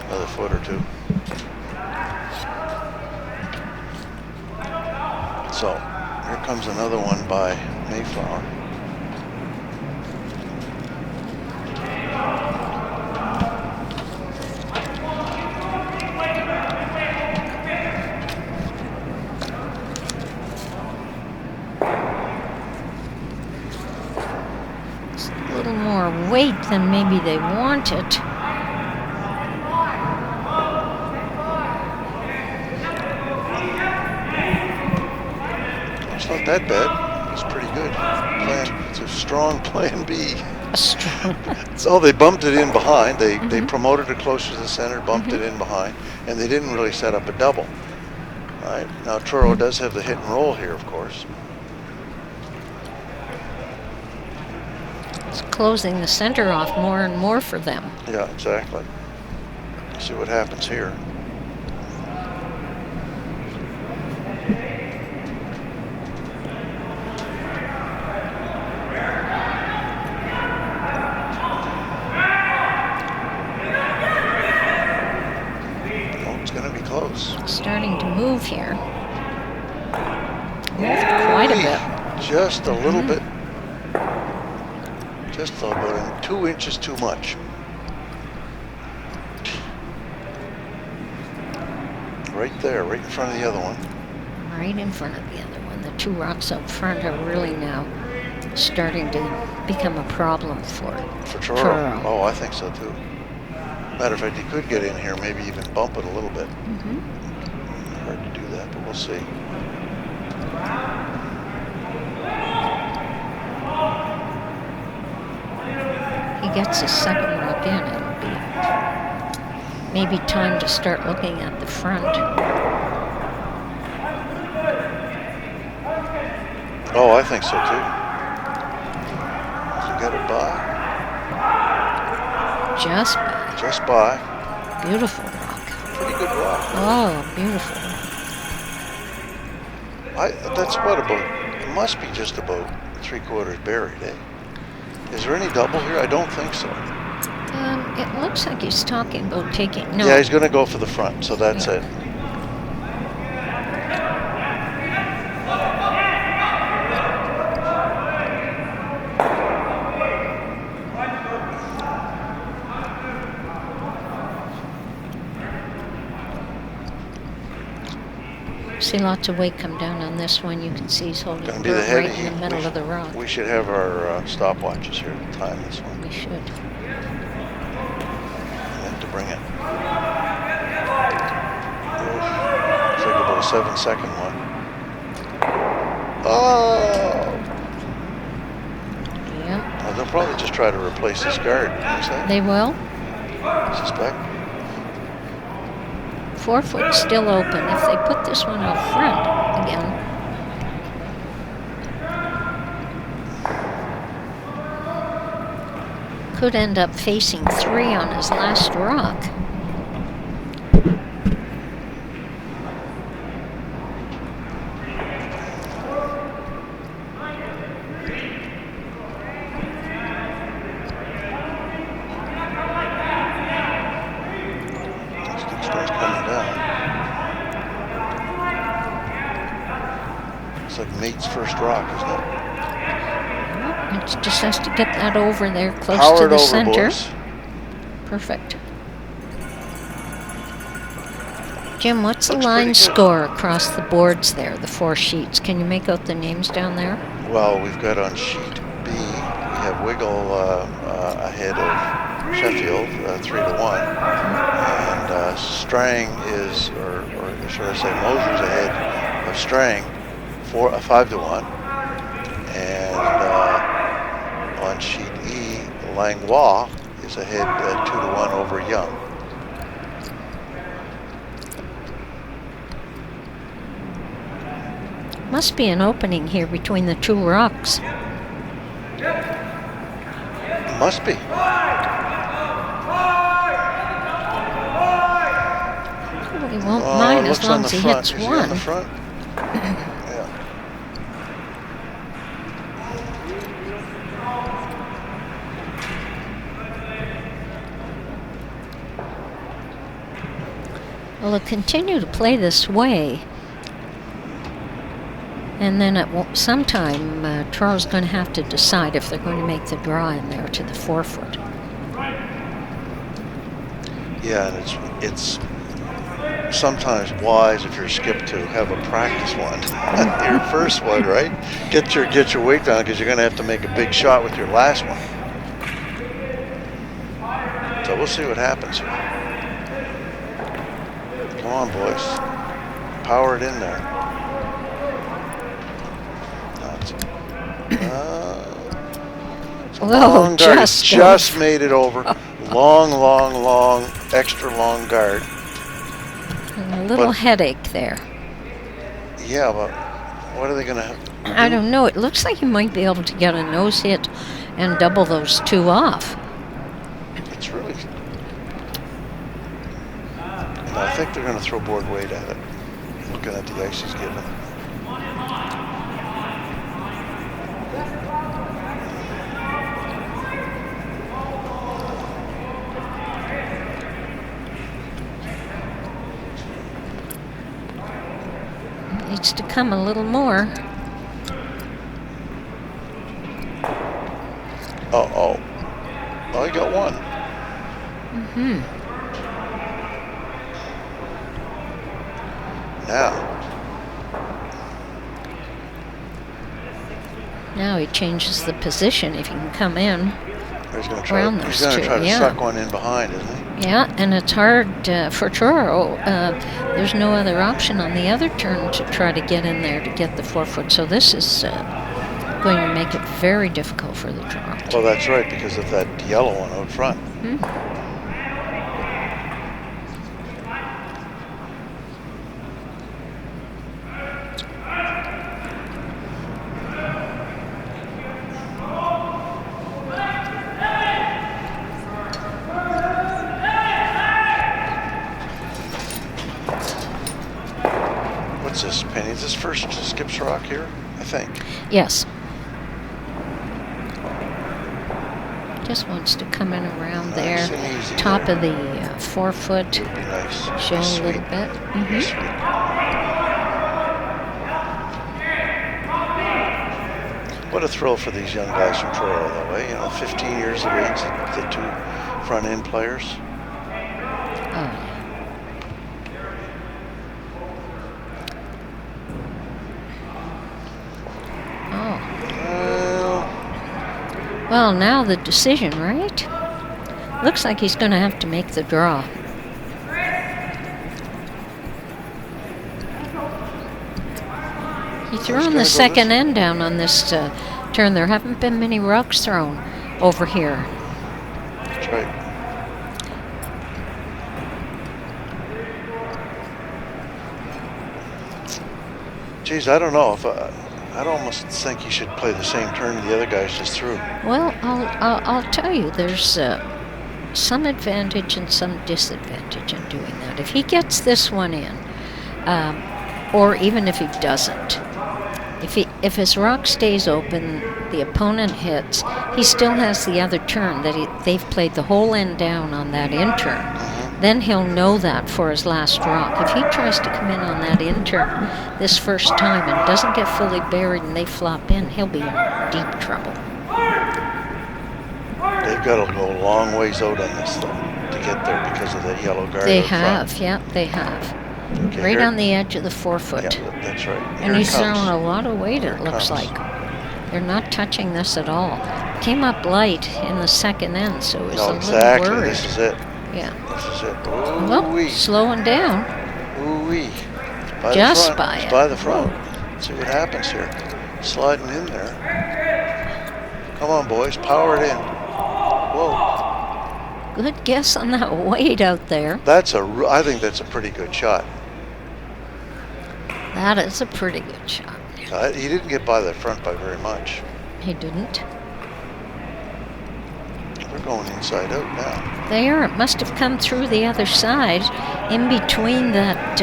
Another foot or two. So, here comes another one by Mayflower. Weight than maybe they wanted. It's not that bad. It's pretty good. It's a strong plan B. So they bumped it in behind. They promoted it closer to the center, bumped it in behind, and they didn't really set up a double. All right. Now Truro does have the hit and roll here, of course. It's closing the center off more and more for them. Yeah, exactly. See what happens here. Oh, it's going to be close. Starting to move here. Moved quite a bit. Just a little bit. Just about 2 inches too much. Right there, right in front of the other one. right in front of the other one. The two rocks out front are really now starting to become a problem for Truro. Truro. Oh, I think so too. Matter of fact, he could get in here, maybe even bump it a little bit. Hard to do that, but we'll see. He gets his second rock in, it'll be maybe time to start looking at the front. Oh, I think so too. You got it by? Just by. Just by. Beautiful rock. Pretty good rock. Oh, beautiful. That's what about, it must be just about 3/4 buried, eh? Is there any double here? I don't think so. It looks like he's talking about taking, no. Yeah, he's going to go for the front, so that's it. See lots of weight come down on this one. You can see he's holding Going it to be the right heavy. in the middle of the rock. We should have our stopwatches here to time this one. We should. And to bring it. Looks like about a 7-second one. Oh! Yeah. Well, they'll probably just try to replace this guard. They will. I suspect. 4 foot still open. If they put this one out front again. Could end up facing 3 on his last rock. It's like mate's first rock, isn't it? It just has to get that over there close Power to it the over, center. boys. Perfect. Jim, what's the Looks line pretty good. score across the boards there, the 4 sheets? Can you make out the names down there? Well, we've got on sheet B, we have Wiggle ahead of Sheffield, 3-1. And Strang is, or should I say Mosier's ahead of Strang, 5-1. And on sheet E, Langlois is ahead 2-1 over Young. Must be an opening here between the 2 rocks. Must be. He won't mind as long as he hits Is he one. on the front? Yeah. Well, they'll continue to play this way. And then at sometime, Turo's going to have to decide if they're going to make the draw in there to the 4 foot. Yeah, and it's sometimes wise if you're skip to have a practice one, your first one, right? Get your weight down because you're going to have to make a big shot with your last one. So we'll see what happens here. Come on, boys, power it in there. It's a long guard. Just made it over. Long, extra long guard. And a little headache there. Yeah, but what are they going to have? I don't know. It looks like you might be able to get a nose hit and double those 2 off. It's really... And I think they're going to throw board weight at it, looking at the ice he's given. Needs to come a little more. Uh-oh. Well, he got one. Now, Now he changes the position if he can come in. He's going to try. Around He's those going to two, try to yeah. suck one in behind, isn't he? Yeah, and it's hard for Truro. There's no other option on the other turn to try to get in there to get the 4 foot. So this is going to make it very difficult for the Truro. Well, that's right, because of that yellow one out front. What's this, Penny? Is this first skips rock here? I think. Yes. Just wants to come in around Nice there. and easy Top there. of the 4 foot. Would be nice. Show Be a sweet. little bit. Be sweet. What a thrill for these young guys from Truro, though, eh? You know, 15 years of age, the two front end players. Oh, well, now the decision, right? Looks like he's going to have to make the draw. He threw on the second end down on this turn. There haven't been many rocks thrown over here. That's right. Geez, I don't know if I'd almost think he should play the same turn the other guys just threw. Well, I'll tell you, there's some advantage and some disadvantage in doing that. If he gets this one in, or even if he doesn't, if his rock stays open, the opponent hits, he still has the other turn that they've played the whole end down on that in turn. Then he'll know that for his last rock. If he tries to come in on that in turn this first time and doesn't get fully buried and they flop in, he'll be in deep trouble. They've got to go a long ways out on this, though, to get there because of that yellow guard. They out front. have, yeah, they have. Okay, Right here- on the edge of the 4 foot. Yeah, that's right. And Here it he's comes. throwing a lot of weight, Here it it looks comes. like. They're not touching this at all. Came up light in the second end, so he's a No, little exactly. worried. This is it. Yeah. This is it. Well, Ooh-wee. slowing down. Ooh-wee. By Just the front. by It's it. by the front. Let's see what happens here. Sliding in there. Come on, boys. Power it in. Whoa. Good guess on that weight out there. I think that's a pretty good shot. That is a pretty good shot. He didn't get by the front by very much. He didn't. We're going inside out now. There, it must have come through the other side, in between that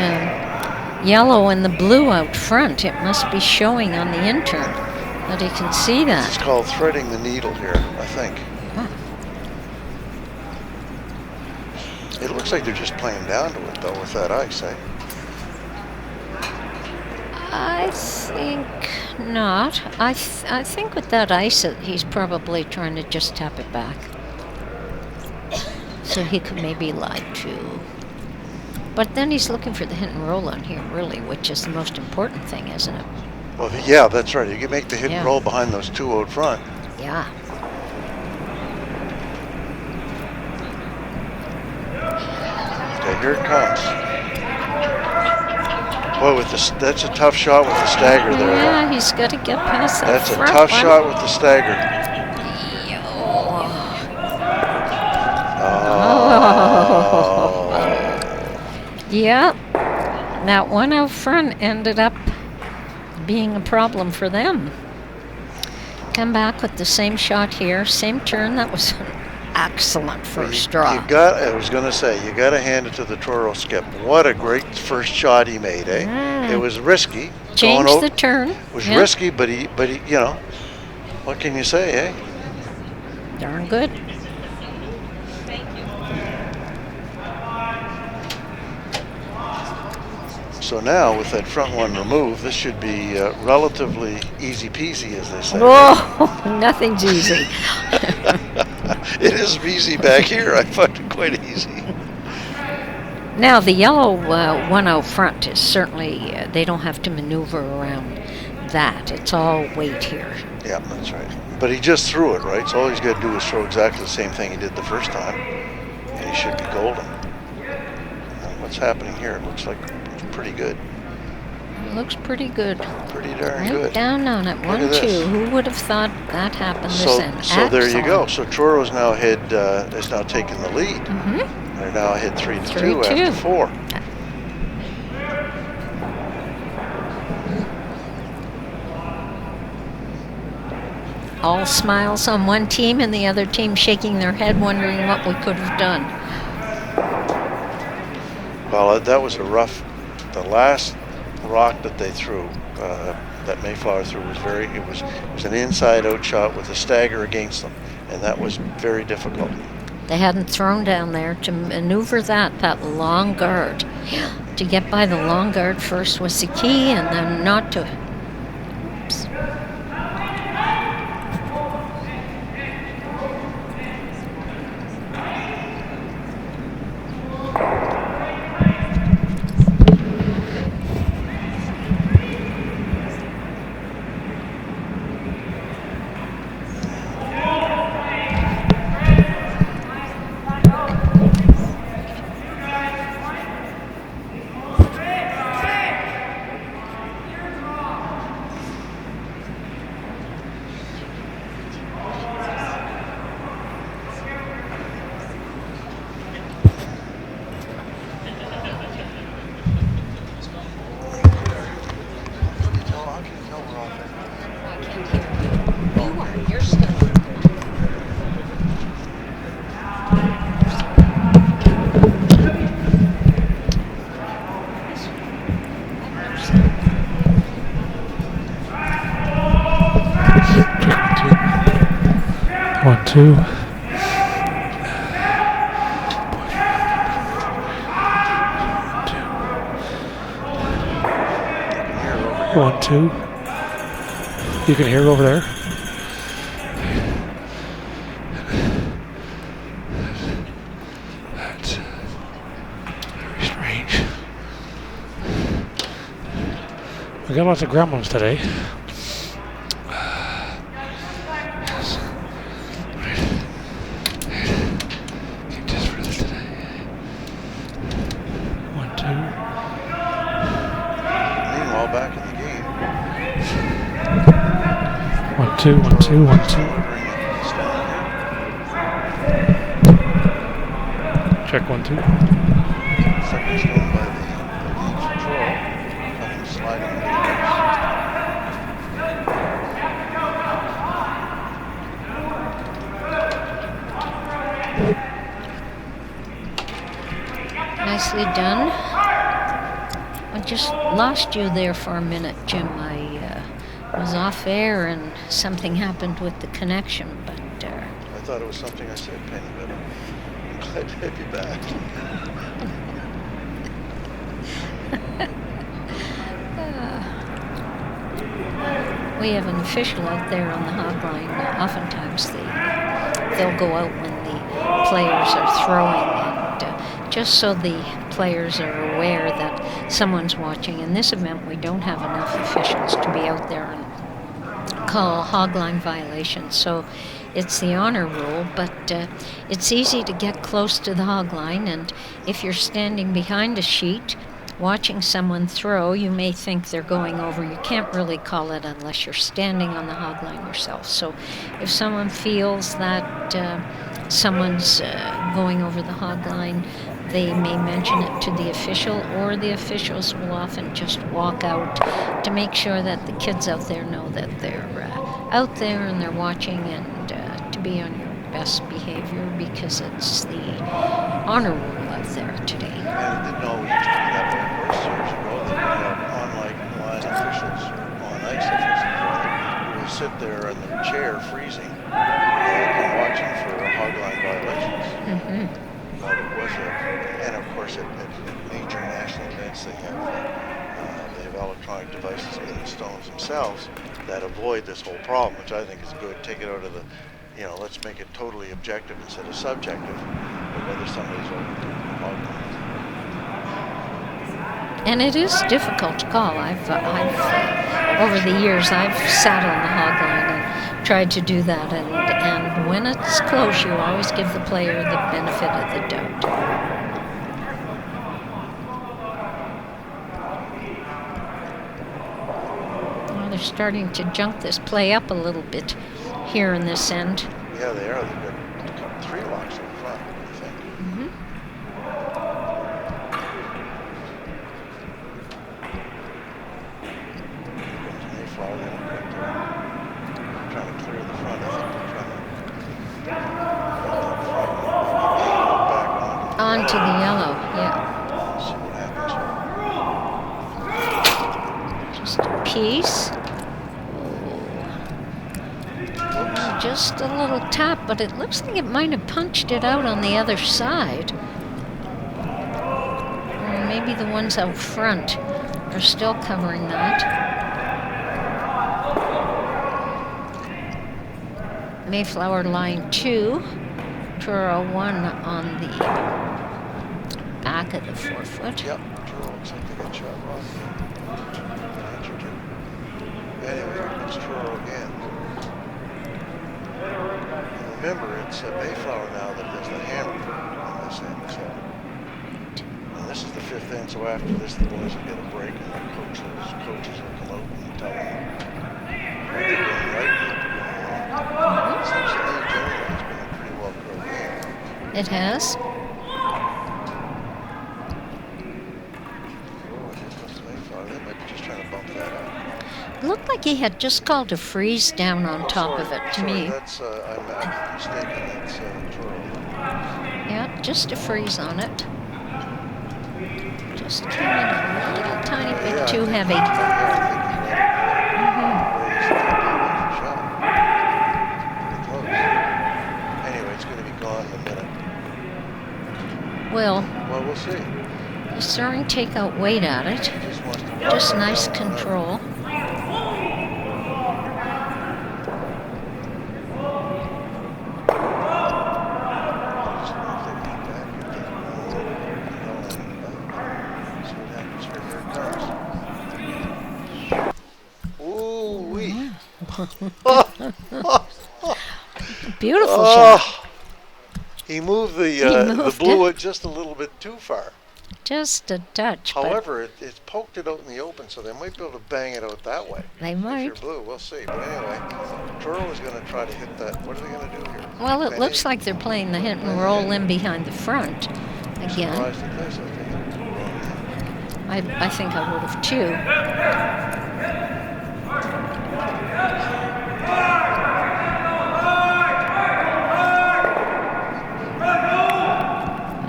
yellow and the blue out front. It must be showing on the intern that he can see It's that. called threading the needle here, I think. Huh. It looks like they're just playing down to it, though, with that ice, eh? I think not. I think with that ice, he's probably trying to just tap it back. So he could maybe lie too. But then he's looking for the hit and roll on here, really, which is the most important thing, isn't it? Well, yeah, that's right. You can make the hit Yeah. and roll behind those two out front. Yeah. Okay, here it comes. Boy, that's a tough shot with the stagger there. Yeah, he's got to get past that. That's a front tough one. shot with the stagger. Oh. Yep. That one out front ended up being a problem for them. Come back with the same shot here, same turn. That was an excellent first draw. I was going to say, you got to hand it to the Truro skip. What a great first shot he made, eh? It was risky. Changed the turn. It was risky, but he, you know, what can you say, eh? Darn good. So now, with that front one removed, this should be relatively easy peasy, as they say. Whoa, nothing's easy. It is easy back here. I find it quite easy. Now, the yellow one out front is certainly, they don't have to maneuver around that. It's all weight here. Yeah, that's right. But he just threw it, right? So all he's got to do is throw exactly the same thing he did the first time, and he should be golden. What's happening here? It looks like it's pretty good. It looks pretty good. Pretty darn right good. Down on it. 1-2. Who would have thought that happened this end? So there you go. So Troro's now is now taking the lead. They're now ahead 3-2 after 4. All smiles on one team and the other team shaking their head, wondering what we could have done. Well, that was a rough. The last rock that they threw, that Mayflower threw, it was an inside-out shot with a stagger against them, and that was very difficult. They hadn't thrown down there to maneuver that long guard. To get by the long guard first was the key, and then not to. Oops. Two. 1-2. You can hear over there. That's very strange. We got lots of gremlins today. One, two. Check 1, 2. Second stone by the lead control. Coming sliding into the Nicely done. I just lost you there for a minute, Jim. I was off air and something happened with the connection, but I thought it was something I said, Penny, but I'm glad to have you back. We have an official out there on the hog line. Oftentimes they'll go out when the players are throwing, and just so the players are aware that someone's watching. In this event, we don't have enough officials to be out there and call hogline violations, so it's the honor rule, but it's easy to get close to the hogline, and if you're standing behind a sheet watching someone throw, you may think they're going over. You can't really call it unless you're standing on the hogline yourself. So if someone feels that someone's going over the hogline, they may mention it to the official, or the officials will often just walk out to make sure that the kids out there know that they're out there and they're watching, and to be on your best behavior, because it's the honor rule out there today. And it didn't always used to be that way, of course, years ago. They would have on-line officials, on-ice officials, who would sit there in their chair freezing and watching for hogline violations. But it was and of course at major national events they have electronic devices in the stones themselves that avoid this whole problem, which I think is good. Take it out of the, let's make it totally objective instead of subjective, or whether somebody's over the hogline. And it is difficult to call. Over the years, I've sat on the hog line and tried to do that. And when it's close, you always give the player the benefit of the doubt. Well, they're starting to junk this play up a little bit here in this end. Yeah, they are. They've got 3 locks in front, I think. Mm-hmm. Mayflower, they're trying to clear the front. I think they're trying to back Onto the yellow, yeah. See what happens. Just a piece. Just a little tap, but it looks like it might have punched it out on the other side. Or maybe the ones out front are still covering that. Mayflower line 2, Truro 1 on the back of the forefoot. Yep, Truro looks like they got shot wrong. Anyway, it's Truro again. Remember, it's Mayflower now that does the hammer on this end. So, and this is the 5th end, so after this, the boys will get a break, and the coaches will come out and tell them what they're doing right and what they're doing wrong. Seems to me, generally, it's been a pretty well-played game. It has. Oh, here comes the Mayflower. They might be just trying to bump that up. It looked like he had just called a freeze down on top Sorry, of it to sorry, me. That's, I'm mistaken. That's Truro. Yeah, just a freeze on it. Just came in a little tiny bit too heavy. Anyway, it's going to be gone in a minute. Well, we'll see. he's throwing takeout weight at it. Just nice control. Beautiful shot. He moved the blue it just a little bit too far. Just a touch. However, it poked it out in the open, so they might be able to bang it out that way. They might. If you're blue, we'll see. But anyway, Truro is going to try to hit that. What are they going to do here? Well, it looks like they're playing the hit and roll in behind the front again. I think I would have too.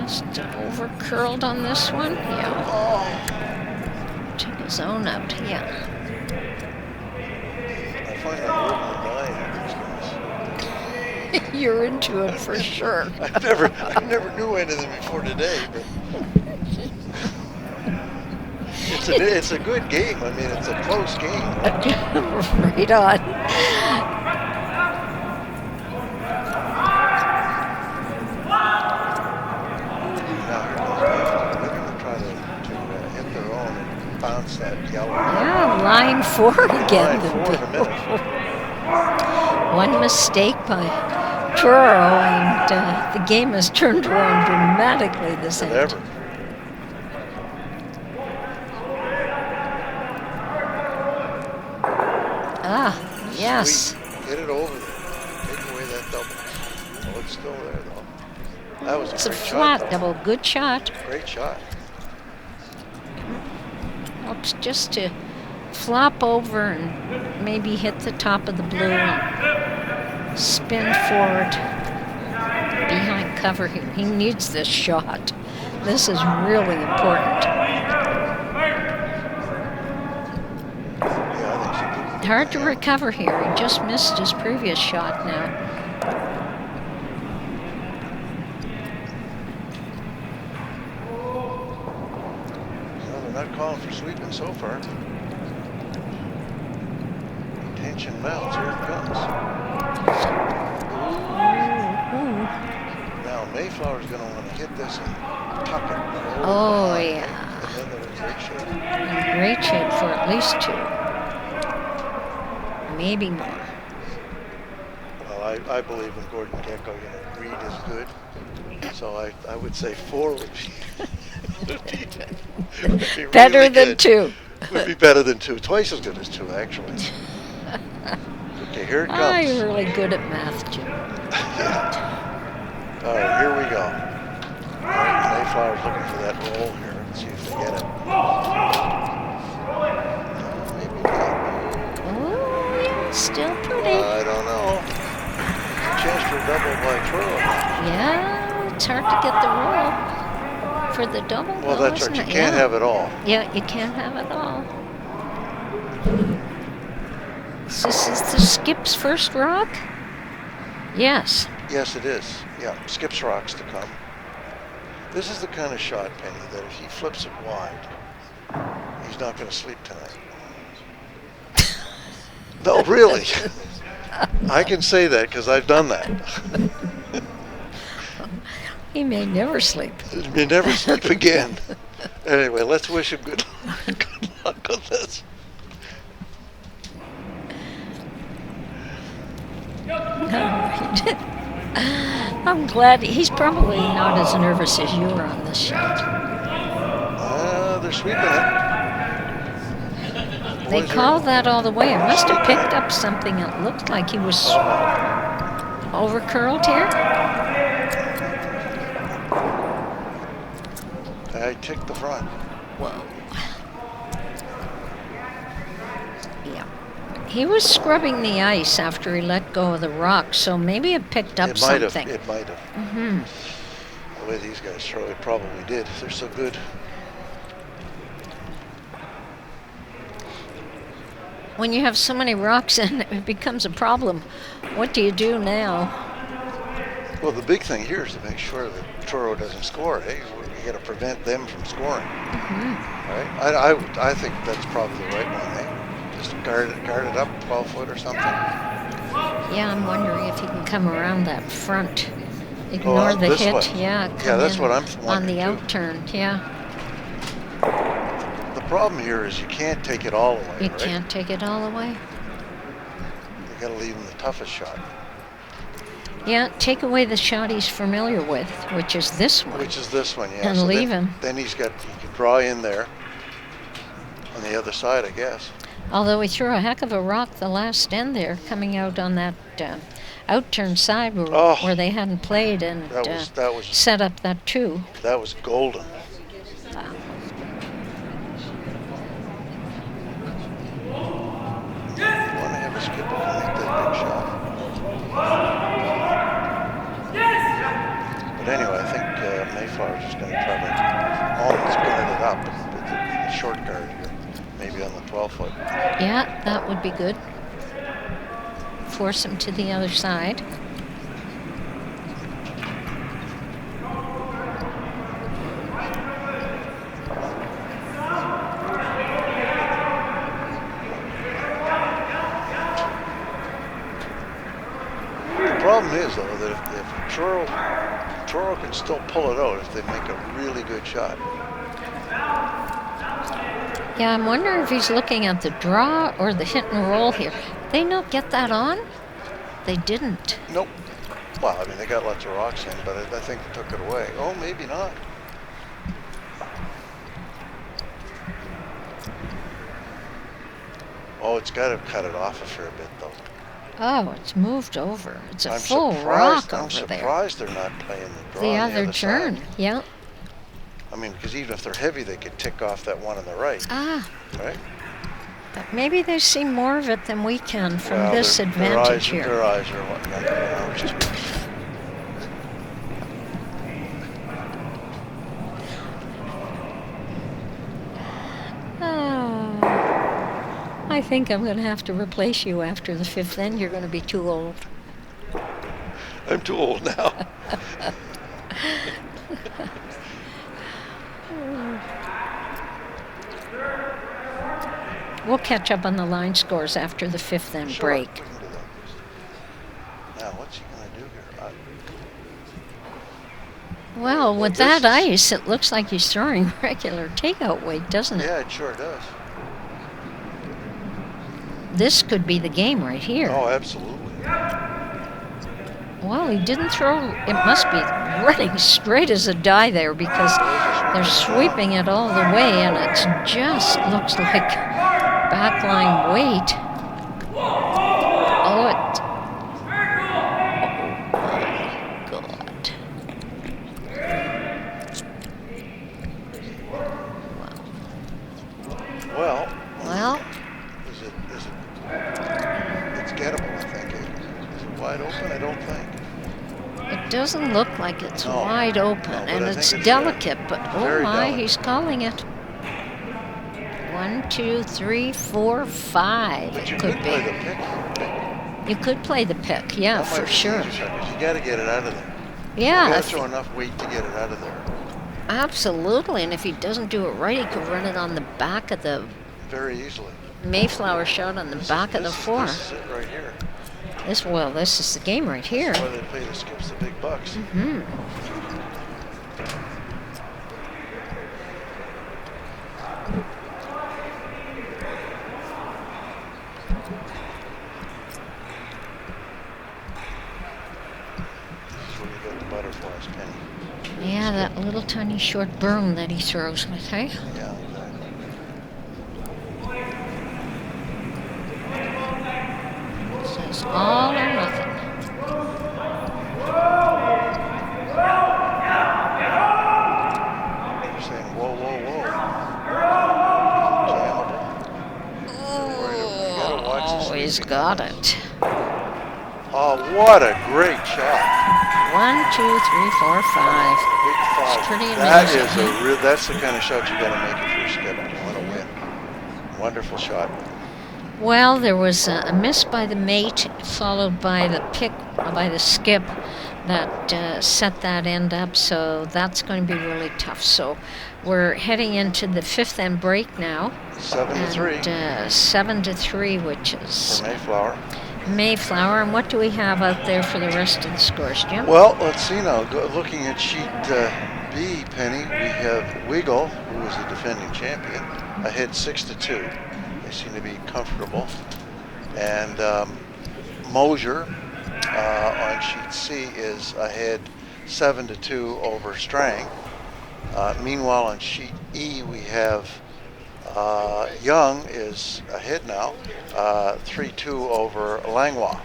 Just over curled on this one, yeah. Took his own out, yeah. I find that rhythm of 9 You're into it for sure. I never knew any of them before today, but it's a good game. I mean, it's a close game. Right on. Bounce that yellow. Yeah, line 4 again. Line 4 in a minute. One mistake by Truro, and the game has turned around dramatically this end. Ever. Ah, yes. Sweet. Get it over there. Take away that double. Oh, it's still there, though. That was It's a great flat shot, double. Good shot. Great shot. Helps just to flop over and maybe hit the top of the blue and spin forward behind cover here. He needs this shot. This is really important. Hard to recover here. He just missed his previous shot now. Not calling for sweeping so far. Tension mounts. Here it comes. Now Mayflower's going to want to hit this and tuck it. Oh, yeah. And then they're in great shape. In great shape for at least 2. Maybe more. Well, I believe in Gordon Gecko, Reed is good. So I would say 4 would be Better really than good. 2. Would be better than 2. Twice as good as 2, actually. Okay, here it comes. You're really good at math, Jim. Yeah. All right, here we go. All right, Mayflower's looking for that roll here. Let's see if they get it. No, maybe not. Oh, yeah, still pretty. I don't know. There's a chance for a double by Truro. Yeah, it's hard to get the roll for the double. Well, though, that's right. isn't You it? can't have it all. Yeah, you can't have it all. This is the Skip's first rock? Yes. Yes, it is. Yeah, Skip's rocks to come. This is the kind of shot, Penny, that if he flips it wide, he's not going to sleep tonight. No, really. I can say that because I've done that. He may never sleep. He may never sleep again. Anyway, let's wish him good luck on this. I'm glad he's probably not as nervous as you are on this shot. They're sweeping it. They called that all the way. It must have picked up something that looked like he was over curled here. I ticked the front. Whoa. Yeah. He was scrubbing the ice after he let go of the rock, so maybe it picked up something. It might have. Mm-hmm. The way these guys throw it probably did. They're so good. When you have so many rocks in, it becomes a problem. What do you do now? Well, the big thing here is to make sure that Truro doesn't score. Hey, you got to prevent them from scoring. Mm-hmm. Right? I think that's probably the right one. Eh? Just guard it up 12 foot or something. Yeah, I'm wondering if he can come around that front. Ignore the hit. Way. Yeah, yeah, that's what I'm on wondering the too. outturn. Yeah. The problem here is you can't take it all away. You right? can't take it all away. You got to leave him the toughest shot. Yeah, take away the shot he's familiar with, which is this one. Yeah. And so leave him. Then he can draw in there on the other side, I guess. Although he threw a heck of a rock the last end there, coming out on that outturn side where they hadn't played and that was set up that 2. That was golden. Wow. You want to have a skipper who can make that big shot. But anyway, I think Mayflower's just going to try to almost guard it up with the short guard here, maybe on the 12 foot. Yeah, that would be good. Force him to the other side. The problem is, though, that if Truro can still pull it out if they make a really good shot. Yeah, I'm wondering if he's looking at the draw or the hit and roll here. They not get that on? They didn't. Nope. Well, I mean, they got lots of rocks in, but I think they took it away. Oh, maybe not. Oh, it's got to cut it off a fair bit, though. Oh, it's moved over. It's a I'm full surprised, rock I'm over there. surprised they're not playing the draw The on other turn, side. yeah. I mean, because even if they're heavy, they could tick off that one on the right. Ah, Right? but maybe they see more of it than we can from this their advantage here. Their eyes are whatnot. I think I'm going to have to replace you after the 5th end. You're going to be too old. I'm too old now. We'll catch up on the line scores after the 5th end Sure, break. we can do that. Now, what's he going to do here? Well, with this that is- ice, it looks like he's throwing regular takeout weight, doesn't it? Yeah, it sure does. This could be the game right here. Oh, absolutely. Well, he didn't throw. It must be running straight as a die there because they're sweeping it all the way, and it just looks like backline weight. Oh, it. Oh, God. Well, Well, is it? It's gettable, I think. Is it wide open? I don't think. it doesn't look like it's No. wide open, No, but and I it's think it's, delicate, but oh very my, delicate. he's calling it. 1, 2, 3, 4, 5. But It you could could play be. the pick. You could play the pick, yeah, That might for be sure. easier shot, 'cause you got to get it out of there. You Yeah, got to if- throw enough weight to get it out of there. absolutely. And if he doesn't do it right, he could run it on the back of the Very easily. Mayflower shot on the back of the four. This is it right here. This is the game right here. That's why they pay the skips the big bucks. Hmm. This is where you get the butterflies, Penny. Yeah, that little tiny short berm that he throws with, hey? Yeah, exactly. It says all or nothing. You're saying, whoa, whoa, whoa. Jammable. You gotta watch the Oh, he's sweeping got on this. it. Oh, what a great shot. 1, 2, 3, 4, 5. Big five. It's pretty That amazing, is huh? that's the kind of shot you gotta make if you're skipping. You wanna win. Wonderful shot. Well, there was a miss by the mate, followed by the pick by the skip that set that end up. So that's going to be really tough. So we're heading into the fifth end break now. 7-3 And 7-3, which is for Mayflower. Mayflower. And what do we have out there for the rest of the scores, Jim? Well, let's see now. Looking at sheet B, Penny, we have Wiggle, who was the defending champion, ahead 6-2. They seem to be comfortable. And Mosier on sheet C is ahead 7-2 over Strang. Meanwhile, on sheet E, we have Young is ahead now, 3-2 over Langlois.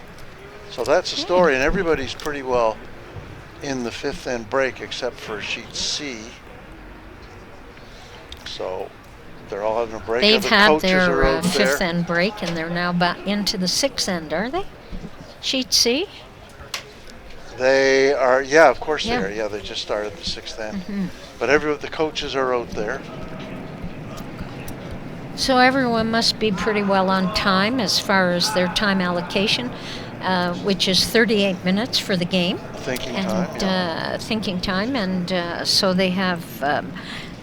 So that's the story, and everybody's pretty well in the fifth end break except for sheet C. So they're all having a break. They've The had coaches are their out fifth there. end break, and they're now back into the sixth end, are they? Sheet C? They are, yeah, of course Yeah. they are. Yeah, they just started the sixth end. Mm-hmm. But the coaches are out there. So everyone must be pretty well on time as far as their time allocation, which is 38 minutes for the game. Thinking And time. Yeah. thinking time, and so they have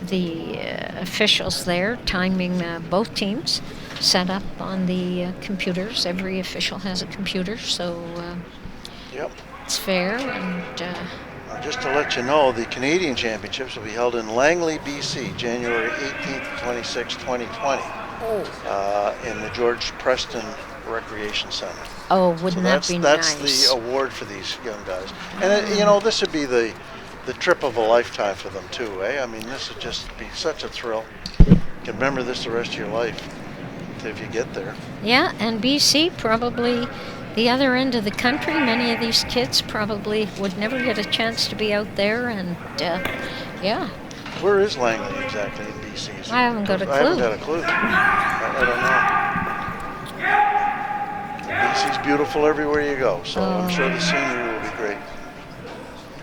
the officials there timing both teams set up on the computers. Every official has a computer, so Yep. it's fair. And Just to let you know, the Canadian Championships will be held in Langley, BC, January 18th to 26th, 2020, in the George Preston Recreation Center. oh, wouldn't that be that's nice? the award for these young guys. And this would be the trip of a lifetime for them too, eh? I mean, this would just be such a thrill. You can remember this the rest of your life if you get there. Yeah, and BC probably the other end of the country. Many of these kids probably would never get a chance to be out there, and yeah. Where is Langley exactly in BC? I haven't got a I haven't clue. got a clue. I don't know. BC's beautiful everywhere you go, so I'm sure the scenery will be great.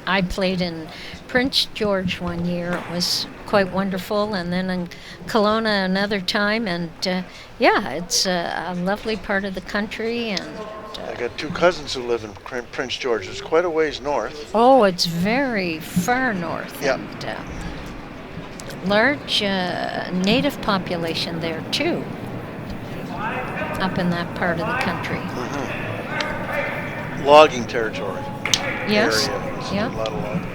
I played in Prince George one year. It was quite wonderful, and then in Kelowna another time, and yeah, it's a lovely part of the country. And I got two cousins who live in Prince George. It's quite a ways north. oh, it's very far north. Yeah. And, large native population there too, up in that part of the country. Logging territory. Yes. Area. There's Yeah. a lot of logging.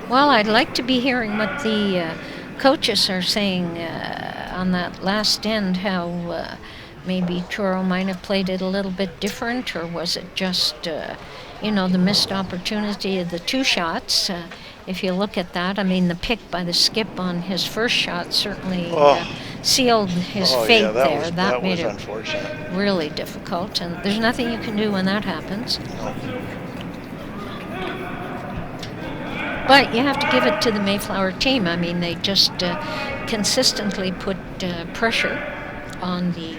Well, I'd like to be hearing what the coaches are saying on that last end, how maybe Truro might have played it a little bit different, or was it just, the missed opportunity of the two shots? If you look at that, I mean, the pick by the skip on his first shot certainly sealed his fate yeah, there. that made was it unfortunate. really difficult, and there's nothing you can do when that happens. No. But you have to give it to the Mayflower team. I mean, they just consistently put pressure on the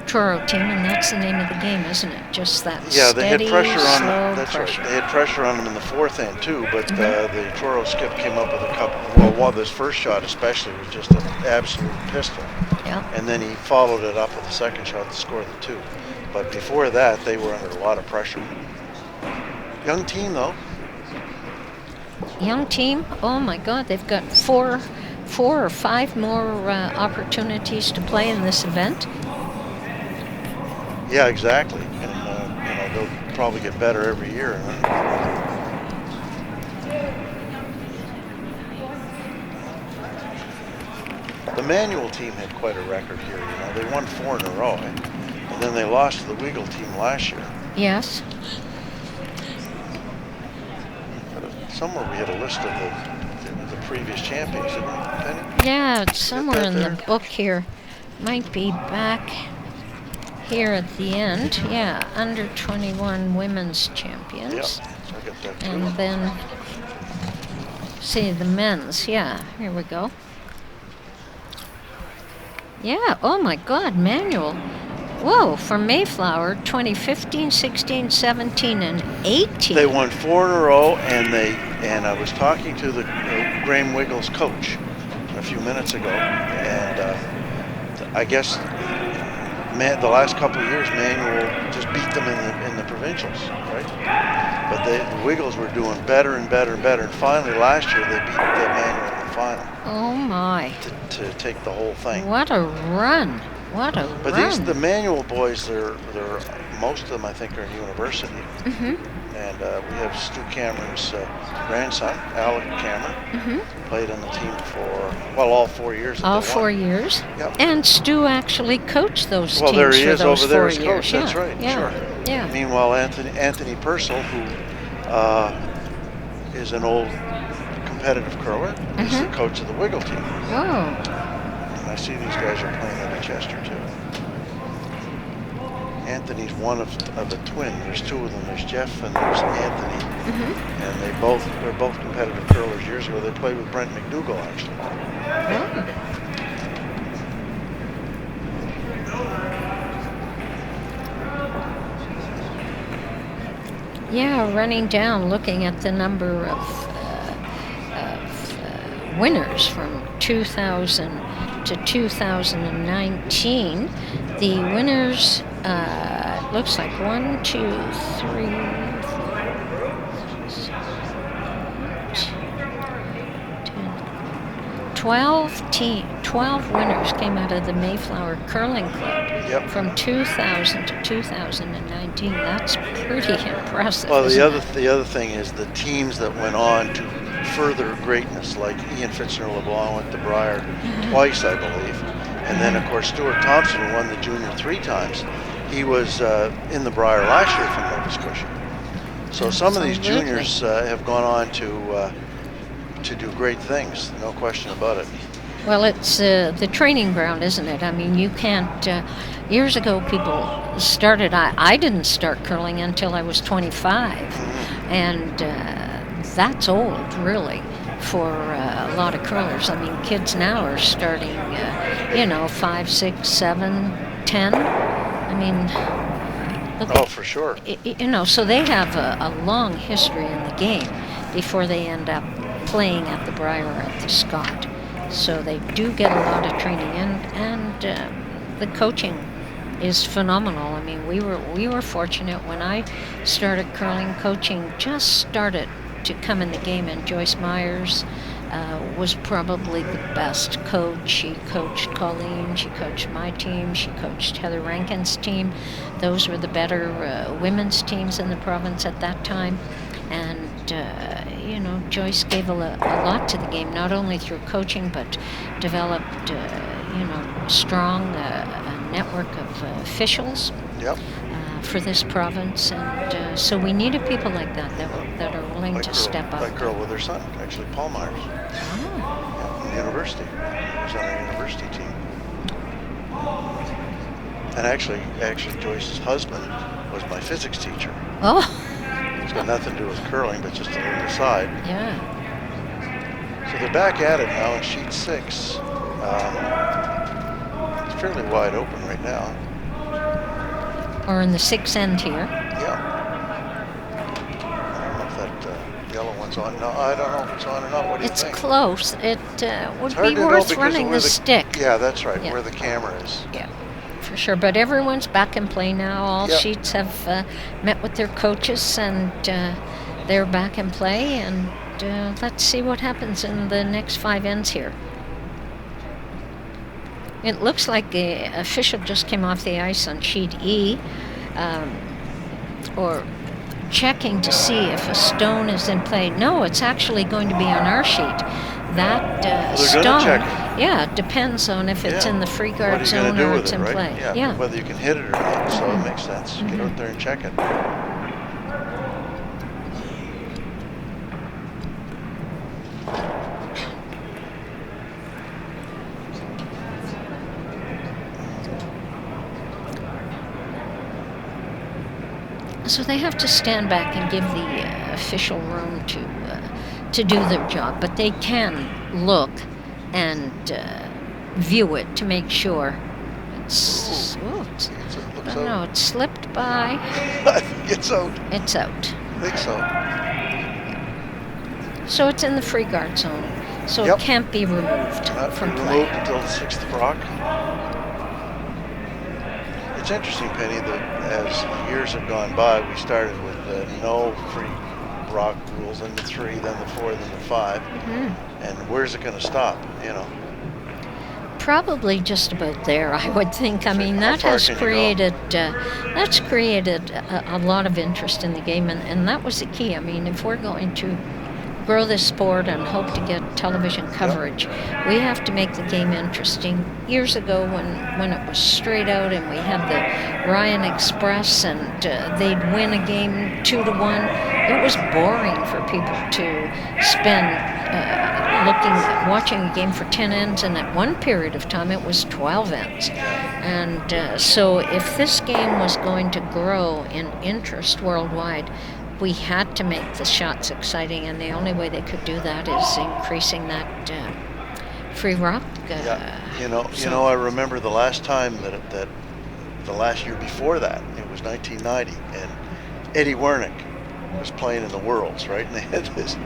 Truro team, and that's the name of the game, isn't it? Just that They had steady, pressure on slow them. That's pressure. right. They had pressure on them in the fourth end too, but the Truro skip came up with a couple. Well, this first shot especially was just an absolute pistol. Yeah. And then he followed it up with the second shot to score the two. But before that, they were under a lot of pressure. Young team though. Young team. Oh my God, they've got four or five more opportunities to play in this event. Yeah, exactly. And they'll probably get better every year. The Manual team had quite a record here. They won 4 in a row, and then they lost to the Weagle team last year. Yes. Somewhere we had a list of the previous champions, didn't we, Penny? Yeah, it's somewhere in there? the book here. Might be back here at the end. Yeah, under 21 women's champions. Yeah, I got that too. And then, see, the men's. Yeah, here we go. Yeah, oh my God, Manual. Whoa, for Mayflower, 2015, 16, 17, and 18. They won 4 in a row, and I was talking to the Graham Wiggles coach a few minutes ago, and I guess the last couple of years, Manual just beat them in the provincials, right? But the Wiggles were doing better and better and better, and finally last year they beat the Manual in the final. Oh my! To take the whole thing. What a run! What a run! But the Manual boys, they're most of them I think are in university. And we have Stu Cameron's grandson, Alec Cameron, played on the team for all 4 years. All 4 years. Yep. And Stu actually coached those teams there he for is those over there 4 as years. coach. That's right. Yeah. Sure. Yeah. Meanwhile, Anthony Purcell, who is an old competitive curler, is the coach of the Wiggle team. Oh. And I see these guys are playing out of Chester too. Anthony's one of the twin. There's 2 of them. There's Jeff and there's Anthony. And they're both competitive curlers. Years ago, they played with Brent McDougall actually. Yeah, running down, looking at the number of winners from 2000 to 2019. The winners, looks like 1, 2, 3, 12 winners came out of the Mayflower Curling Club from 2000 to 2019. That's pretty impressive. Well, the other thing is the teams that went on to further greatness, like Ian Fitzner-LeBlanc went to Briar twice, I believe, and then of course Stuart Thompson, who won the junior 3 times. He was in the Briar last year from Nova Scotia. So some of these juniors have gone on to do great things, no question about it. Well, it's the training ground, isn't it? I mean, you can't. Years ago, people started. I didn't start curling until I was 25, and that's old, really, for a lot of curlers. I mean, kids now are starting, 5, 6, 7, 10. I mean, look, for sure. So they have a long history in the game before they end up playing at the Briar or at the Scott. So they do get a lot of training, and the coaching is phenomenal. I mean, we were fortunate when I started curling. Coaching just started to come in the game, and Joyce Myers was probably the best coach. She coached Colleen, she coached my team, she coached Heather Rankin's team. Those were the better women's teams in the province at that time. And Joyce gave a lot to the game, not only through coaching, but developed, a strong network of officials Yep. for this province. And so we needed people like that are willing to step up. That girl with her son, actually, Paul Myers. Oh. Yeah, from the university. He's on our university team. And actually, Joyce's husband was my physics teacher. Oh. It's got nothing to do with curling, but just a little aside. Yeah. So they're back at it now in sheet 6. It's fairly wide open right now. Or in the 6th end here. Yeah. I don't know if that yellow one's on. No, I don't know if it's on or not. What do you It's think? close. It would Hard be to know worth because of running where the stick. Yeah, that's right, Yeah. where the camera is. Yeah, for sure. But everyone's back in play now. All Yep. sheets have met with their coaches, and they're back in play. And let's see what happens in the next 5 ends here. It looks like the official just came off the ice on sheet E, or checking to see if a stone is in play. No, it's actually going to be on our sheet. That They're stone, gonna check yeah, it depends on if it's Yeah. in the free What are guard you zone going to do or with it's it, in right? play. Yeah, whether you can hit it or not, so it makes sense. Get out there and check it. So they have to stand back and give the official room to do their job, but they can look and view it to make sure. It's no, it slipped by. I think it's out. It's out. I think so. So it's in the free guard zone. So Yep. it can't be removed Not from removed play. until the 6th rock. It's interesting, Penny, that as years have gone by, we started with no free rock rules, then the 3, then the 4, then the 5. And where's it going to stop? Probably just about there, I would think. I mean, How that far has can you go? created a lot of interest in the game, and that was the key. I mean, if we're going to grow this sport and hope to get television coverage, we have to make the game interesting. Years ago, when it was straight out and we had the Ryan Express and they'd win a game 2-1, it was boring for people to spend watching a game for 10 ends, and at one period of time it was 12 ends. And so if this game was going to grow in interest worldwide, we had to make the shots exciting, and the only way they could do that is increasing that free rock. I remember the last time that the last year before that, it was 1990, and Eddie Wernick was playing in the Worlds, right? And they had this,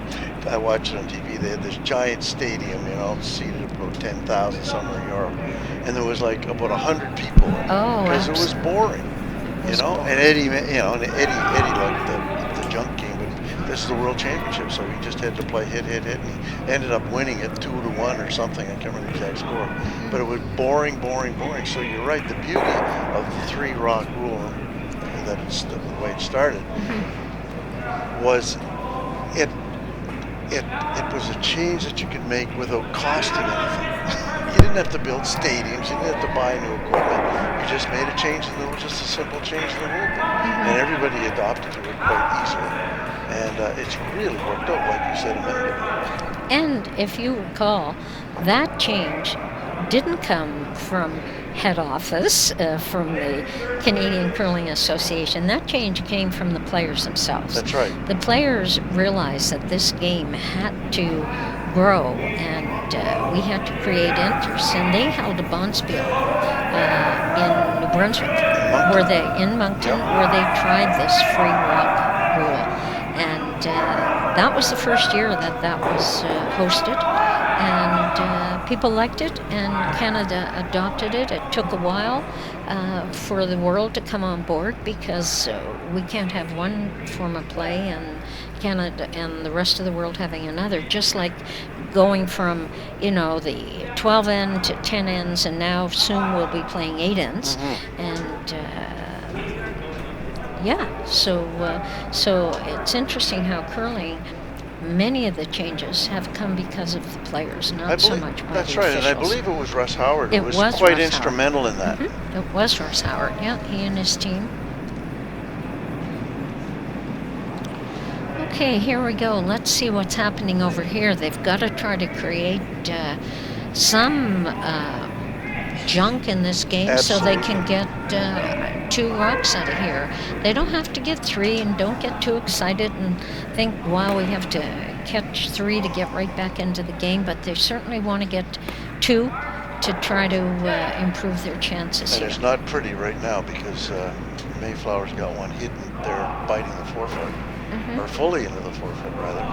I watched it on TV, they had this giant stadium, seated about 10,000 somewhere in Europe. And there was like about 100 people in it because it was boring, And Eddie, Eddie liked the junk game, but this is the World Championship, so he just had to play hit, and he ended up winning it 2-1 or something. I can't remember the exact score, but it was boring. So you're right. The beauty of the 3 rock rule, that it's the way it started, was it was a change that you could make without costing anything. You didn't have to build stadiums. You didn't have to buy new equipment. You just made a change, and it was just a simple change in the rule book. And everybody adopted it quite easily. And it's really worked out, like you said a minute ago. And if you recall, that change didn't come from head office, from the Canadian Curling Association. That change came from the players themselves. That's right. The players realized that this game had to grow, and we had to create interest. And they held a bonspiel in New Brunswick, where they tried this free rock rule, and that was the first year that was hosted, and people liked it, and Canada adopted it. It took a while for the world to come on board, because we can't have one form of play and Canada and the rest of the world having another, just like going from the 12 end to 10 ends, and now soon we'll be playing 8 ends. And so it's interesting how curling many of the changes have come because of the players, not so much by that's the right, officials. and I believe it was Russ Howard. It was was quite Russ instrumental in that. It was Russ Howard, yeah, he and his team. Okay, here we go. Let's see what's happening over here. They've got to try to create some junk in this game. Absolutely. So they can get 2 rocks out of here. They don't have to get 3, and don't get too excited and think, wow, we have to catch 3 to get right back into the game, but they certainly want to get 2 to try to improve their chances And here. it's not pretty right now because Mayflower's got one hidden. They're biting the 4-foot, or fully into the 4-foot rather.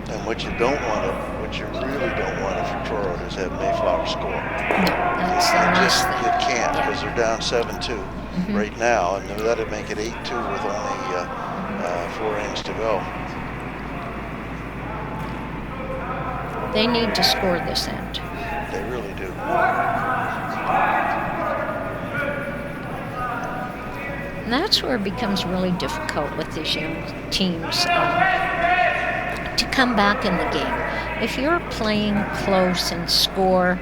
And what you don't want to, what you really don't want if you're Toro is have Mayflower score. No, that's the last thing. You can't because Yeah. they're down 7-2 right now, and that'd make it 8-2 with only 4 innings to go. They need to score this end. They really do. And that's where it becomes really difficult with these young teams to come back in the game. If you're playing close and score,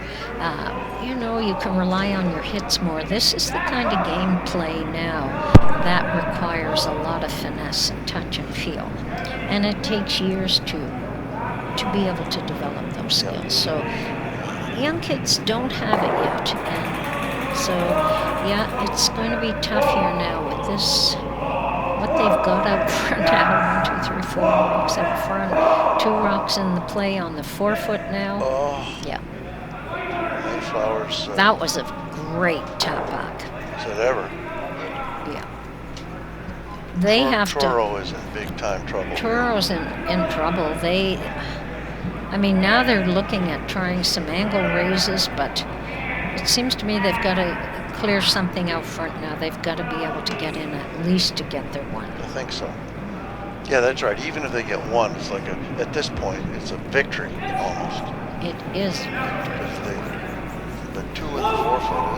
you can rely on your hits more. This is the kind of gameplay now that requires a lot of finesse and touch and feel. And it takes years to be able to develop those skills. So young kids don't have it yet. And so, yeah, it's going to be tough here now with this, what they've got out front now. 1, 2, 3, 4 rocks out front. 2 rocks in the play on the 4-foot now. Oh, Yeah. Mayflower's. That was a great top back. Is it ever? Yeah. They have to. Toro is in big time trouble. Toro's in trouble. Now they're looking at trying some angle raises, but it seems to me they've got to clear something out front now. They've got to be able to get in at least to get their 1. I think so. Yeah, that's right. Even if they get 1, it's like at this point, it's a victory almost. It is. But 2 in the 4-foot.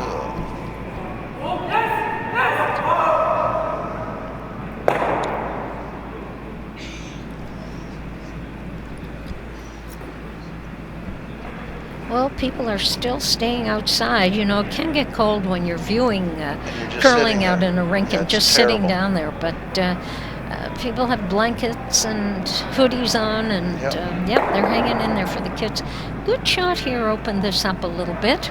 Well, people are still staying outside. It can get cold when you're viewing just curling sitting out there. in a rink and That's just terrible. sitting down there. But people have blankets and hoodies on, and they're hanging in there for the kids. Good shot here opened this up a little bit.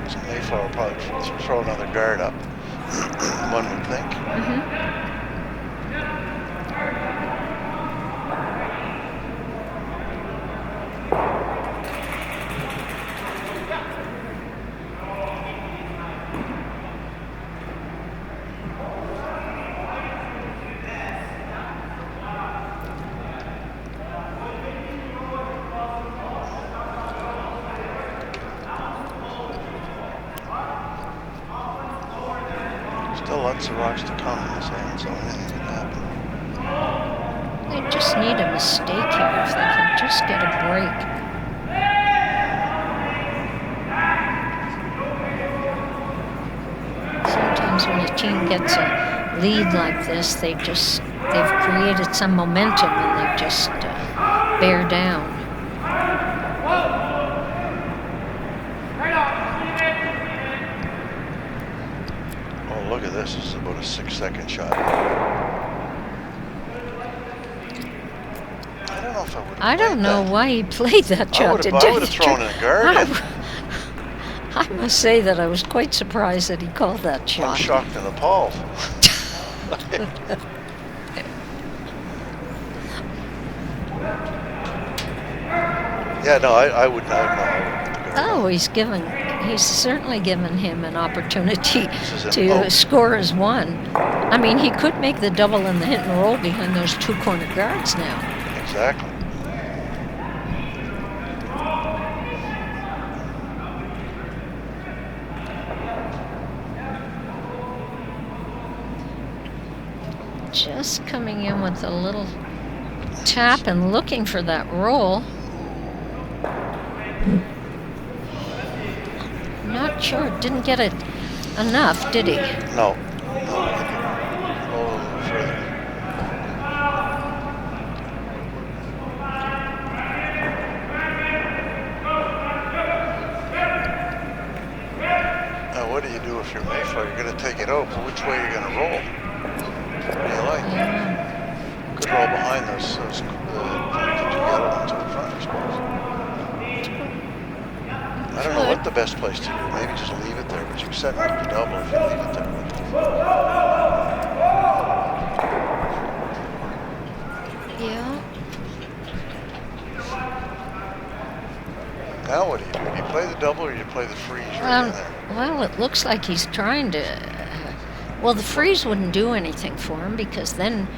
So Mayflower probably throw another guard up, one would think. Still lots of rocks to come in this end, so anything can happen. They just need a mistake here if they can just get a break. Sometimes when a team gets a lead like this, they've created some momentum and they just bear down. Oh, look at this. This is about a 6-second shot. I don't know why he played that shot. I would have thrown in a guard. I must say that I was quite surprised that he called that shot. I'm shocked and appalled. Yeah, no, I would not know. Oh, he's certainly given him an opportunity This is to score as 1. He could make the double and the hit and roll behind those 2 corner guards now. Exactly. Just coming in with a little tap and looking for that roll. Not sure. Didn't get it enough, did he? No. do if you're Mayflower. You're going to take it out, but which way are you going to roll? What do you like? Could roll behind those the two yellow ones in front, I suppose. I don't know what the best place to do. Maybe just leave it there, but you set up the double if you leave it there. Yeah. Now what do you do? Do you play the double or do you play the freeze right in there? Well, it looks like he's trying to. Well, the freeze wouldn't do anything for him because then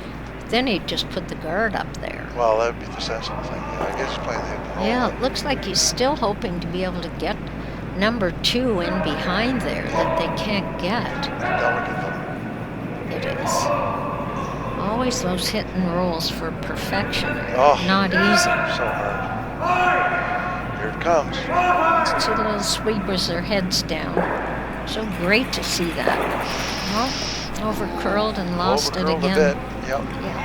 he'd just put the guard up there. Well, that would be the sensible thing. Yeah, I guess he's playing the hit and roll. Yeah, it looks like he's still hoping to be able to get number 2 in behind there that they can't get. Delicate though. It is. Always those hit and rolls for perfection. Oh, Not easy. So hard. Here it comes. Two little sweepers, their heads down. So great to see that. Well, over curled and lost it Overcurled again. a bit. Yep. Yeah.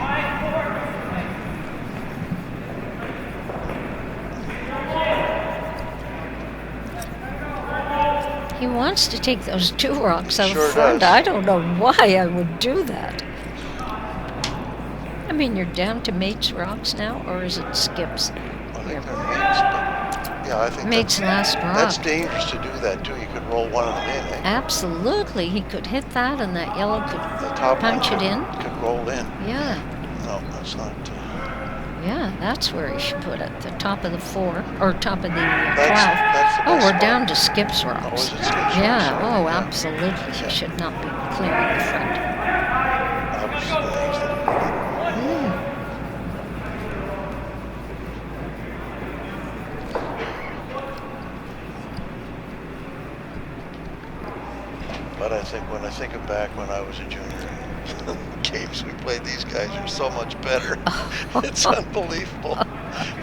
He wants to take those 2 rocks out Sure front. does. I don't know why I would do that. I mean, you're down to Mate's rocks now, or is it Skip's? I think they're mates, but yeah, I think Mate's last rock. that's dangerous to do that too. You could roll one of them in. Eh? Absolutely, he could hit that, and that yellow could The top punch one it in. could roll in. Yeah, No, that's not. yeah, that's where he should put it. The top of the 4, or top of the 12. That's the Oh, best we're spot. down to Skip's rocks. Oh, is it Skip's Yeah, rocks? oh, Yeah. absolutely. He should not be clearing the front. I was amazed that he did that. Mm. But I think when I think of back when I was a junior, games we played, these guys are so much better. It's unbelievable.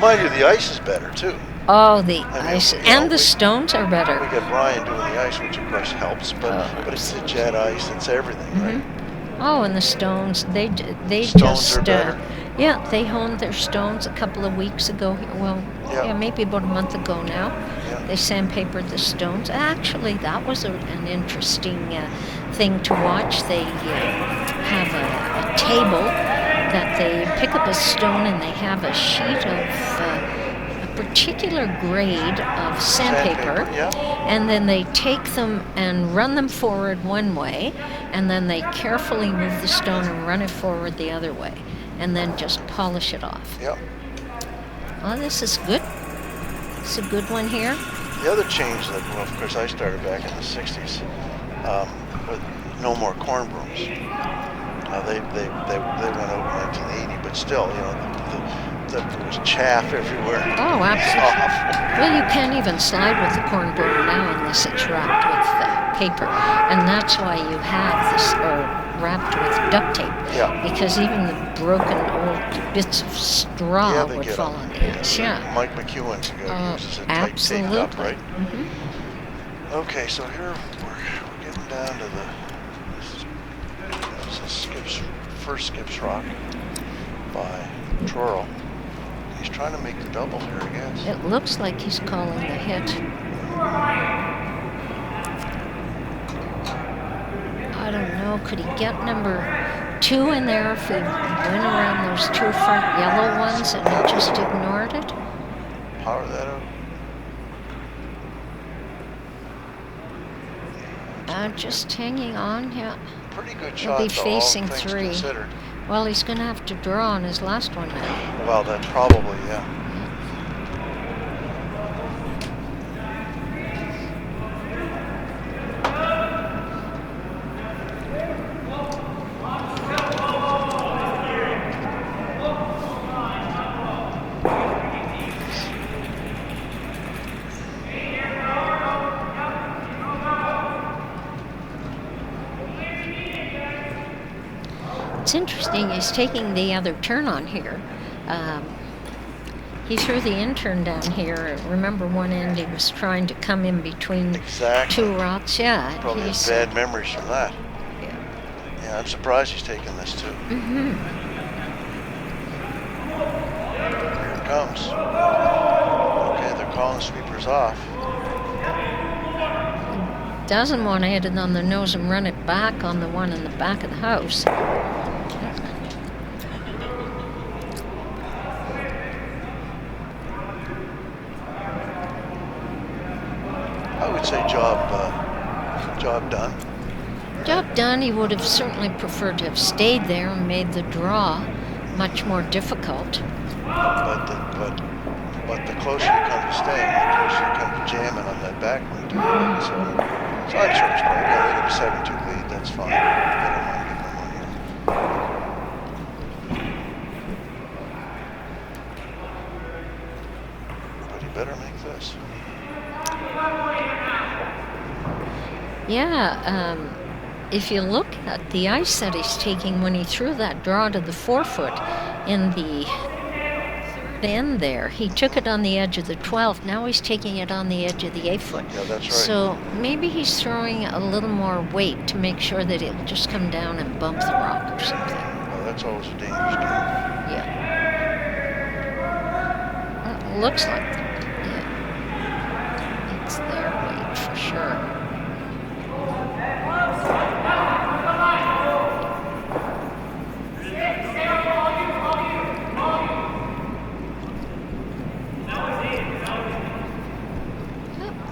Mind you, the ice is better too. Oh, the I mean, ice. you And know, the stones are better. We got Brian doing the ice, which of course helps, but it's the jet ice, it's everything, right? Oh, and the stones, they Stones just, are better. yeah, they honed their stones a couple of weeks ago. Well, Yeah. yeah, maybe about a month ago now. Yeah. They sandpapered the stones. Actually, that was an interesting thing to watch. They have a table that they pick up a stone and they have a sheet of a particular grade of sandpaper. Yeah. And then they take them and run them forward one way, and then they carefully move the stone and run it forward the other way, and then just polish it off. Yeah. Oh, this is good. It's a good one here. The other change that, well, of course, I started back in the 60s, with no more corn brooms. They went out in 1980, but still, you know, there was chaff everywhere. Oh, It was absolutely. awful. Well, you can't even slide with the corn broom now unless it's wrapped with paper, and that's why you have this, or wrapped with duct tape. Yeah. Because even the broken old bits of straw Yeah, they would get fall up. on the edge. Yeah. Mike McEwen's uses it tight, taped Absolutely. up, right? Mm-hmm. Okay, so here we're getting down to this is first Skip's rock by Truro. He's trying to make the double here, I guess. It looks like he's calling the hit. I don't know. Could he get number 2 in there if he went around those 2 front yellow ones and he just ignored it? Power that out. Just hanging on, yeah. Pretty good He'll shot, be though, facing all things 3. considered. Well, he's going to have to draw on his last one now. Well, that's probably, yeah. It's interesting, he's taking the other turn on here. He threw the intern down here. Remember one end he was trying to come in between Exactly. 2 rocks? Yeah. Probably has he's, bad memories from that. Yeah. Yeah, I'm surprised he's taking this too. Mm-hmm. Here it comes. Okay, they're calling sweepers off. doesn't want to hit it on the nose and run it back on the one in the back of the house. I would say job done. Job done. He would have certainly preferred to have stayed there and made the draw much more difficult. But the closer you come to staying, the closer you come to jamming on that back one too. So I'm sure it's probably they got a 7-2 lead. That's fine. They don't want to give them one here. But he better make this. Yeah, if you look at the ice that he's taking when he threw that draw to the 4-foot in the third end there, he took it on the edge of the 12th. Now he's taking it on the edge of the 8-foot. Yeah, that's right. So maybe he's throwing a little more weight to make sure that it'll just come down and bump the rock or something. Well, that's always a dangerous game. Yeah. Looks like that. Yeah. It's their weight for sure.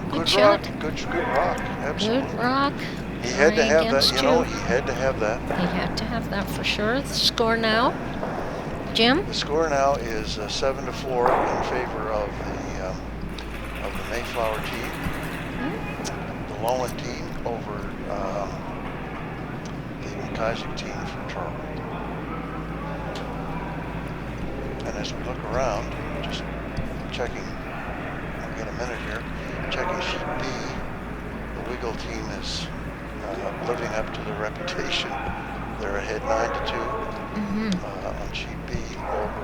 Good shot. rock. Good rock. Absolutely. Good rock. He had to have that. Against You know, two. he had to have that. He had to have that for sure. The score now, Jim? The score now is 7-4 in favor of the Mayflower team. The Loewen team over the MacIsaac team for Toronto. And as we look around, just checking, we'll get a minute here, checking sheet B, the Wiggle team is living up to their reputation. They're ahead 9-2 on sheet B over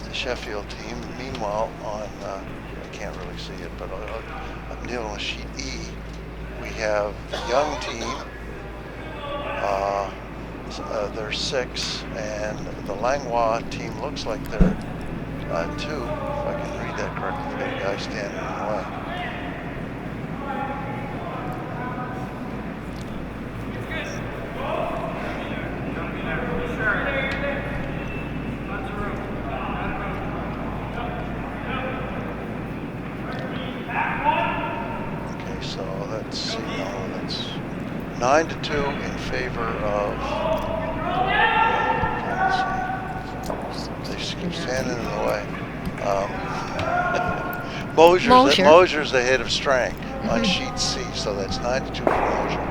the Sheffield team. Meanwhile, on I can't really see it, but I'm dealing with sheet E. We have the young team. They're 6, and the Langlois team looks like they're 2. If I can read that correctly, we've got a guy standing in the way. So that's 9-2 in favor of. They keep standing in the way. Mosier's ahead of Strang on sheet C, so that's 9-2 for Mosier.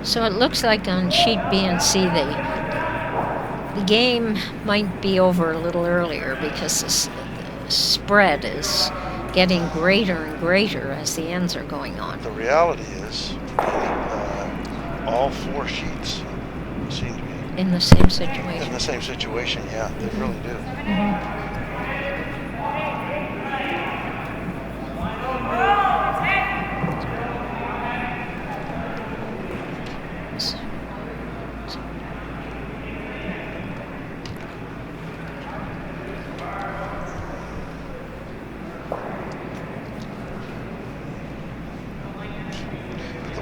So it looks like on sheet B and C, the game might be over a little earlier because the spread is getting greater and greater as the ends are going on. The reality is, all 4 sheets seem to be in the same situation. In the same situation, yeah, they really do.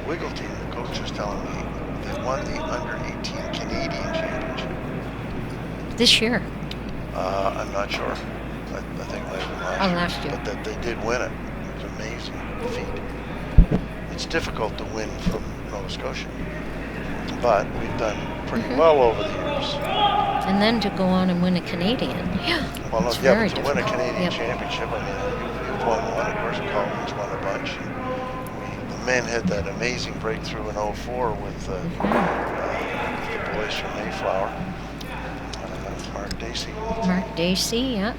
Wiggle team, the coach is telling me they won the under-18 Canadian championship. This year? I'm not sure. I think it might have been last year. But that they did win it. It was an amazing feat. It's difficult to win from Nova Scotia, but we've done pretty well over the years. And then to go on and win a Canadian, Well, it's but very to difficult. win a Canadian championship, I mean, you've won one, of course, Collins won a bunch. The men had that amazing breakthrough in 04 with the boys from Mayflower. Mark Dacey. Mark Dacey, yeah.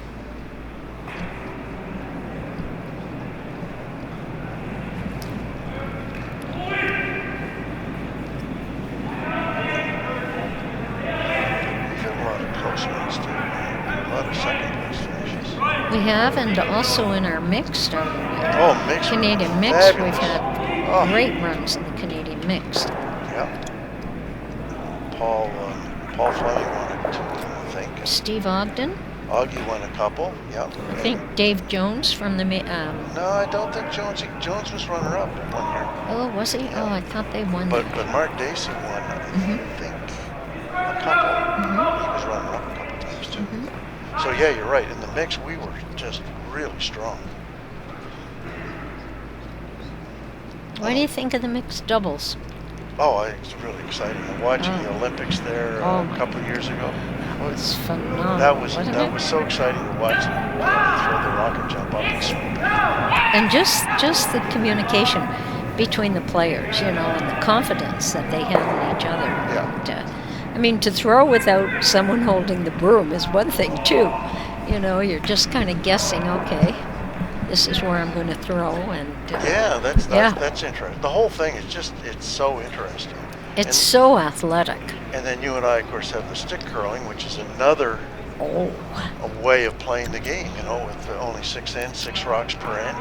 We've had a lot of close ones too. A lot of second place finishes. We have, and also in our mixed, Mixed. Canadian mixed, Fabulous. we've had great runs in the Canadian mixed. Yeah. Paul Fleming won it too, I think. Steve Ogden. Augie won a couple. Yeah. I think Dave Jones from the. No, I don't think Jones. Jones was runner-up one year. Oh, was he? Yeah. Oh, I thought they won. But that. Mark Dacey won, I think, a couple. He was runner-up a couple times too. So yeah, you're right. In the mix, we were just really strong. What do you think of the mixed doubles? Oh, it's really exciting. Watching the Olympics there a couple of years ago. That was phenomenal. That was so exciting to watch them throw the rocket jump up and swoop. And just the communication between the players, and the confidence that they have in each other. Yeah. I mean, to throw without someone holding the broom is one thing too. You're just kind of guessing. Okay, this is where I'm going to throw, and that's interesting. The whole thing is it's so interesting. It's so athletic. And then you and I, of course, have the stick curling, which is another a way of playing the game, with only 6 ends, 6 rocks per end.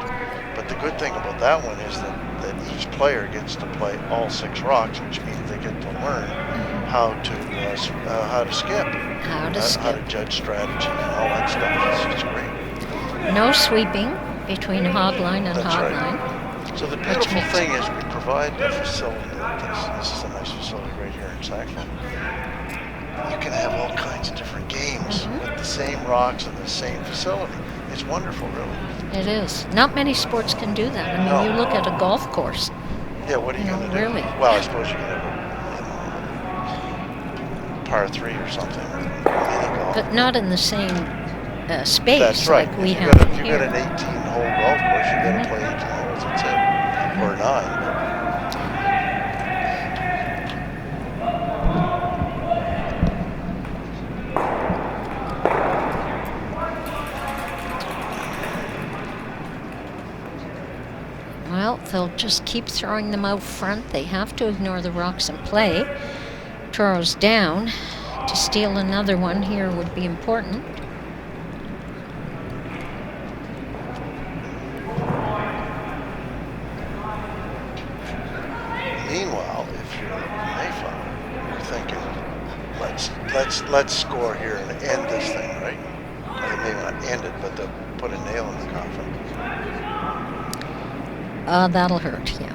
But the good thing about that one is that each player gets to play all 6 rocks, which means they get to learn how to skip, how to judge strategy, and all that stuff. It's great. No sweeping between hogline and hogline. Right. So the beautiful thing is we provide a facility like this. This is a nice facility right here in Sackville. You can have all kinds of different games with the same rocks and the same facility. It's wonderful, really. It is. Not many sports can do that. I mean, you look at a golf course. Yeah, what are you going to do? Really? Well, I suppose you can have a par 3 or something, or mini golf. But not in the same space. That's right. Like we have here. You've got an 18-hole golf course. You've got to play 18 holes. That's it, or 9. Well, they'll just keep throwing them out front. They have to ignore the rocks and play. Toro's down. To steal another one here would be important. Meanwhile, if you're Mayflower, you're thinking, let's score here and end this thing, right? Or maybe not end it, but they'll put a nail in the coffin. That'll hurt, yeah.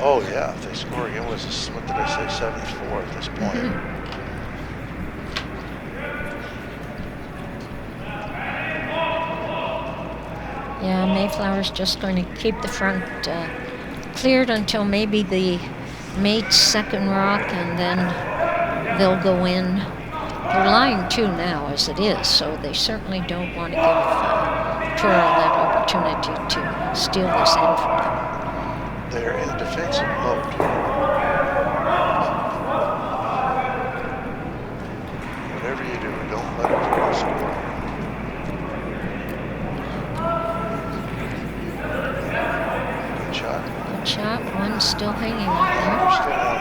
Oh, yeah, if they score again, what did I say, 7-4 at this point. Yeah, Mayflower's just going to keep the front cleared until maybe the mate's second rock, and then they'll go in. They're lying 2 now as it is, so they certainly don't want to give Toro that opportunity to steal this end from them. They're in defensive mode. Whatever you do, don't let it go score. Good shot. Good shot. One's still hanging up there. Still on.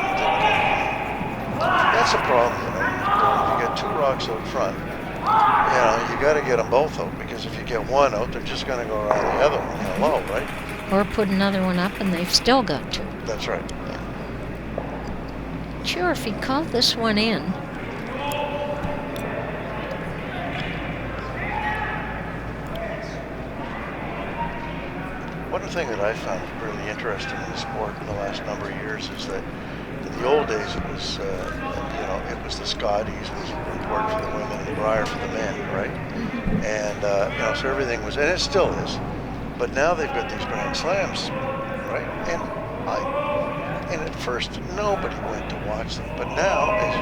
That's a problem, If you get 2 rocks out front, you got to get them both out, because if you get one out, they're just going to go around the other one low, right? Or put another one up and they've still got 2. That's right. Sure, if he called this one in. One thing that I found really interesting in the sport in the last number of years is that in the old days it was, it was the Scotties was important for the women and the Briar for the men, right? And so everything was, and it still is. But now they've got these Grand Slams, right? And at first, nobody went to watch them. But now, as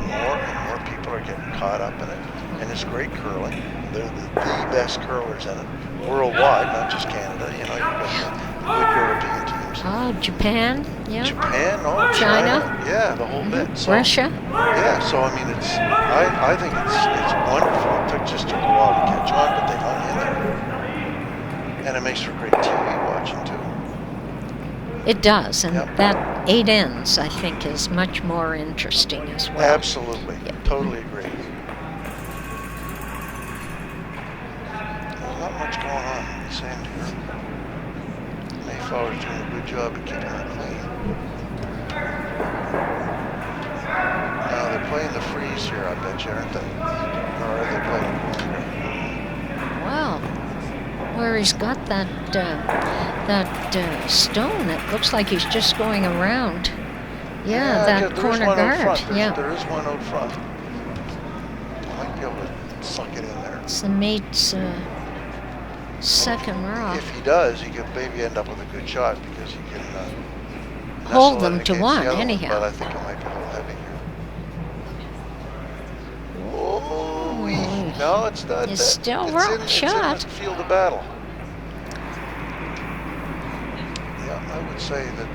more and more people are getting caught up in it, and it's great curling. They're the best curlers in it worldwide, not just Canada. You've got the good European teams. Oh, Japan, yeah. China, yeah, the whole bit. So, Russia. Yeah, so I mean, I think it's wonderful. It took a while to catch on, but they hung in there. And it makes for great TV watching, too. It does, and that 8 ends, I think, is much more interesting as well. Absolutely. Yep. Totally agree. There's not much going on in the sand here. Mayflower's doing a good job of keeping it clean. Now, they're playing the freeze here, I bet you, aren't they? Or are they playing the corner? Well, where he's got that stone, it looks like he's just going around. Yeah, that there is corner one out guard. front. Yeah. There is one out front. Might be able to suck it in there. It's the mate's second rock. If he does, he could maybe end up with a good shot because he can Hold nestle it them to against one, the other anyhow. But I think it might be a little heavy here. Oh, no, it's not. It's still it's rock in, shot. It's in the field of battle. Yeah, I would say that.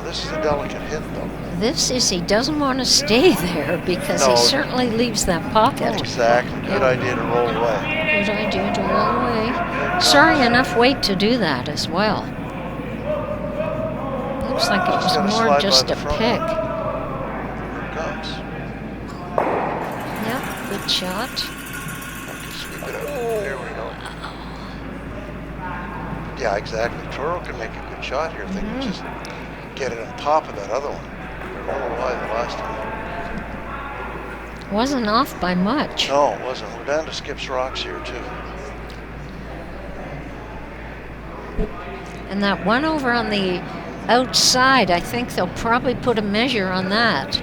This is a delicate hit, though. This is, he doesn't want to stay there because No. he certainly leaves that pocket. Oh, exactly. Good idea to roll away. Good idea to roll away. Sorry, enough weight to do that as well. Looks like it was more just a pick. Here it comes. Yep, good shot. Sweep it out. There we go. Yeah, exactly. Toro can make a good shot here if they can just get it on top of that other one. They're a little wide the last time. Wasn't off by much. No, it wasn't. We're down to Skip's rocks here, too. And that one over on the outside, I think they'll probably put a measure on that.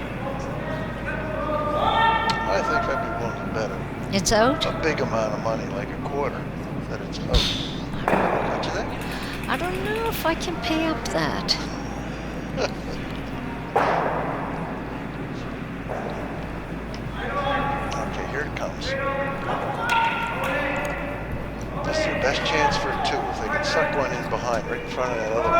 I think I'd be willing to bet It's out? a big amount of money, like a quarter, that it's out. Don't you think? I don't know if I can pay up that. Okay, here it comes. This is their best chance for a two. If they can suck one in behind, right in front of that other one.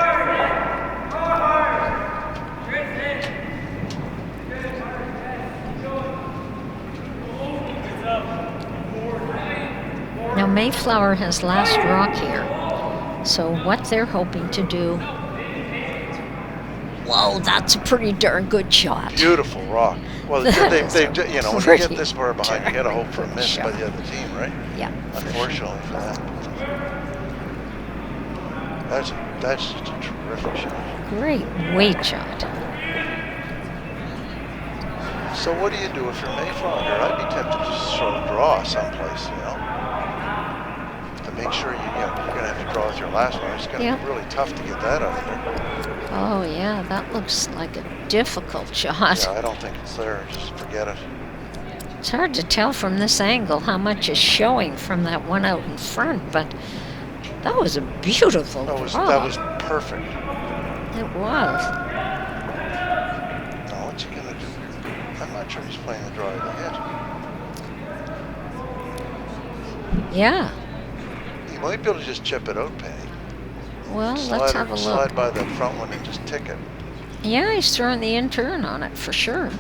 Now Mayflower has last rock here. So what they're hoping to do. Whoa, that's a pretty darn good shot. Beautiful rock. Well, when you get this far behind, you got to hope for a miss shot. by the other team, right? Yeah. Unfortunately for them. That's just a terrific shot. Great weight shot. So what do you do if you're Mayflower here? I'd be tempted to just sort of draw someplace, to make sure you're going to have to draw with your last one. It's going to be really tough to get that out of there. Oh, yeah, that looks like a difficult shot. Yeah, I don't think it's there. Just forget it. It's hard to tell from this angle how much is showing from that one out in front, but that was a beautiful draw. That was perfect. It was. Now, what's he going to do here? I'm not sure he's playing the draw of the hit. Yeah. He might be able to just chip it out, Penny. Well, let's have a look. Slide by that front one and just tick it. Yeah, he's throwing the in turn on it for sure.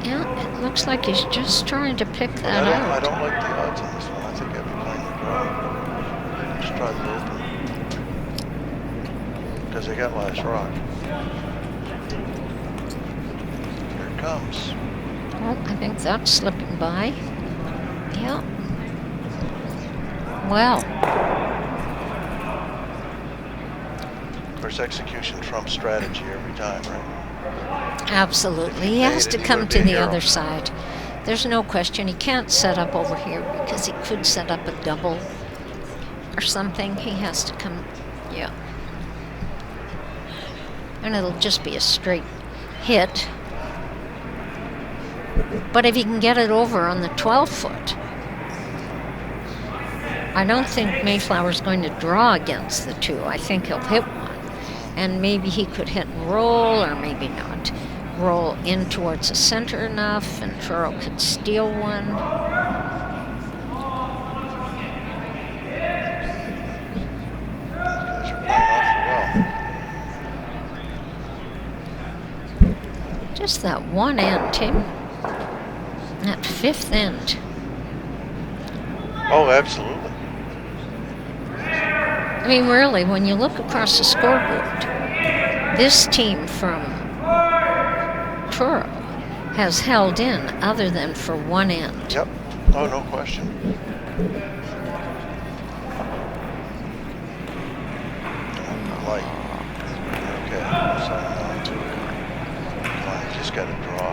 Yeah, it looks like he's just trying to pick that out. I don't like the odds on this one. I think I'd be playing the draw. Just try the open. Because they got last rock. Here it comes. Oh, I think that's slipping by. Yeah. Well. Of course, execution trumps strategy every time, right? Absolutely. He has to come to the other side. There's no question. He can't set up over here because he could set up a double or something. He has to come, yeah. And it'll just be a straight hit. But if he can get it over on the 12-foot, I don't think Mayflower's going to draw against the two. I think he'll hit one. And maybe he could hit and roll, or maybe not. Roll in towards the center enough, and Toro could steal one. These guys are playing awfully well. Just that one end, Tim. That fifth end. Oh, absolutely. I mean, really, when you look across the scoreboard, this team from Toro has held in other than for one end. Yep. Oh, no question. Light. Okay. So, come on, you just got to draw.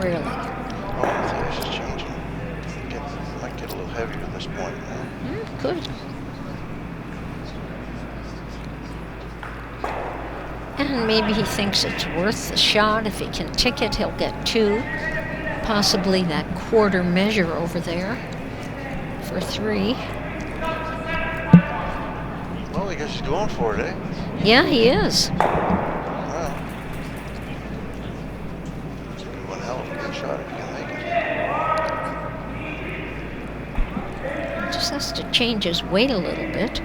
really. Oh, I think I should change him. Might get a little heavier at this point. Good. And maybe he thinks it's worth the shot. If he can tick it, he'll get 2. Possibly that quarter measure over there for 3. Well, I guess he's going for it, eh? Yeah, he is. Well, it's one hell of a good shot if you can make it. He just has to change his weight a little bit.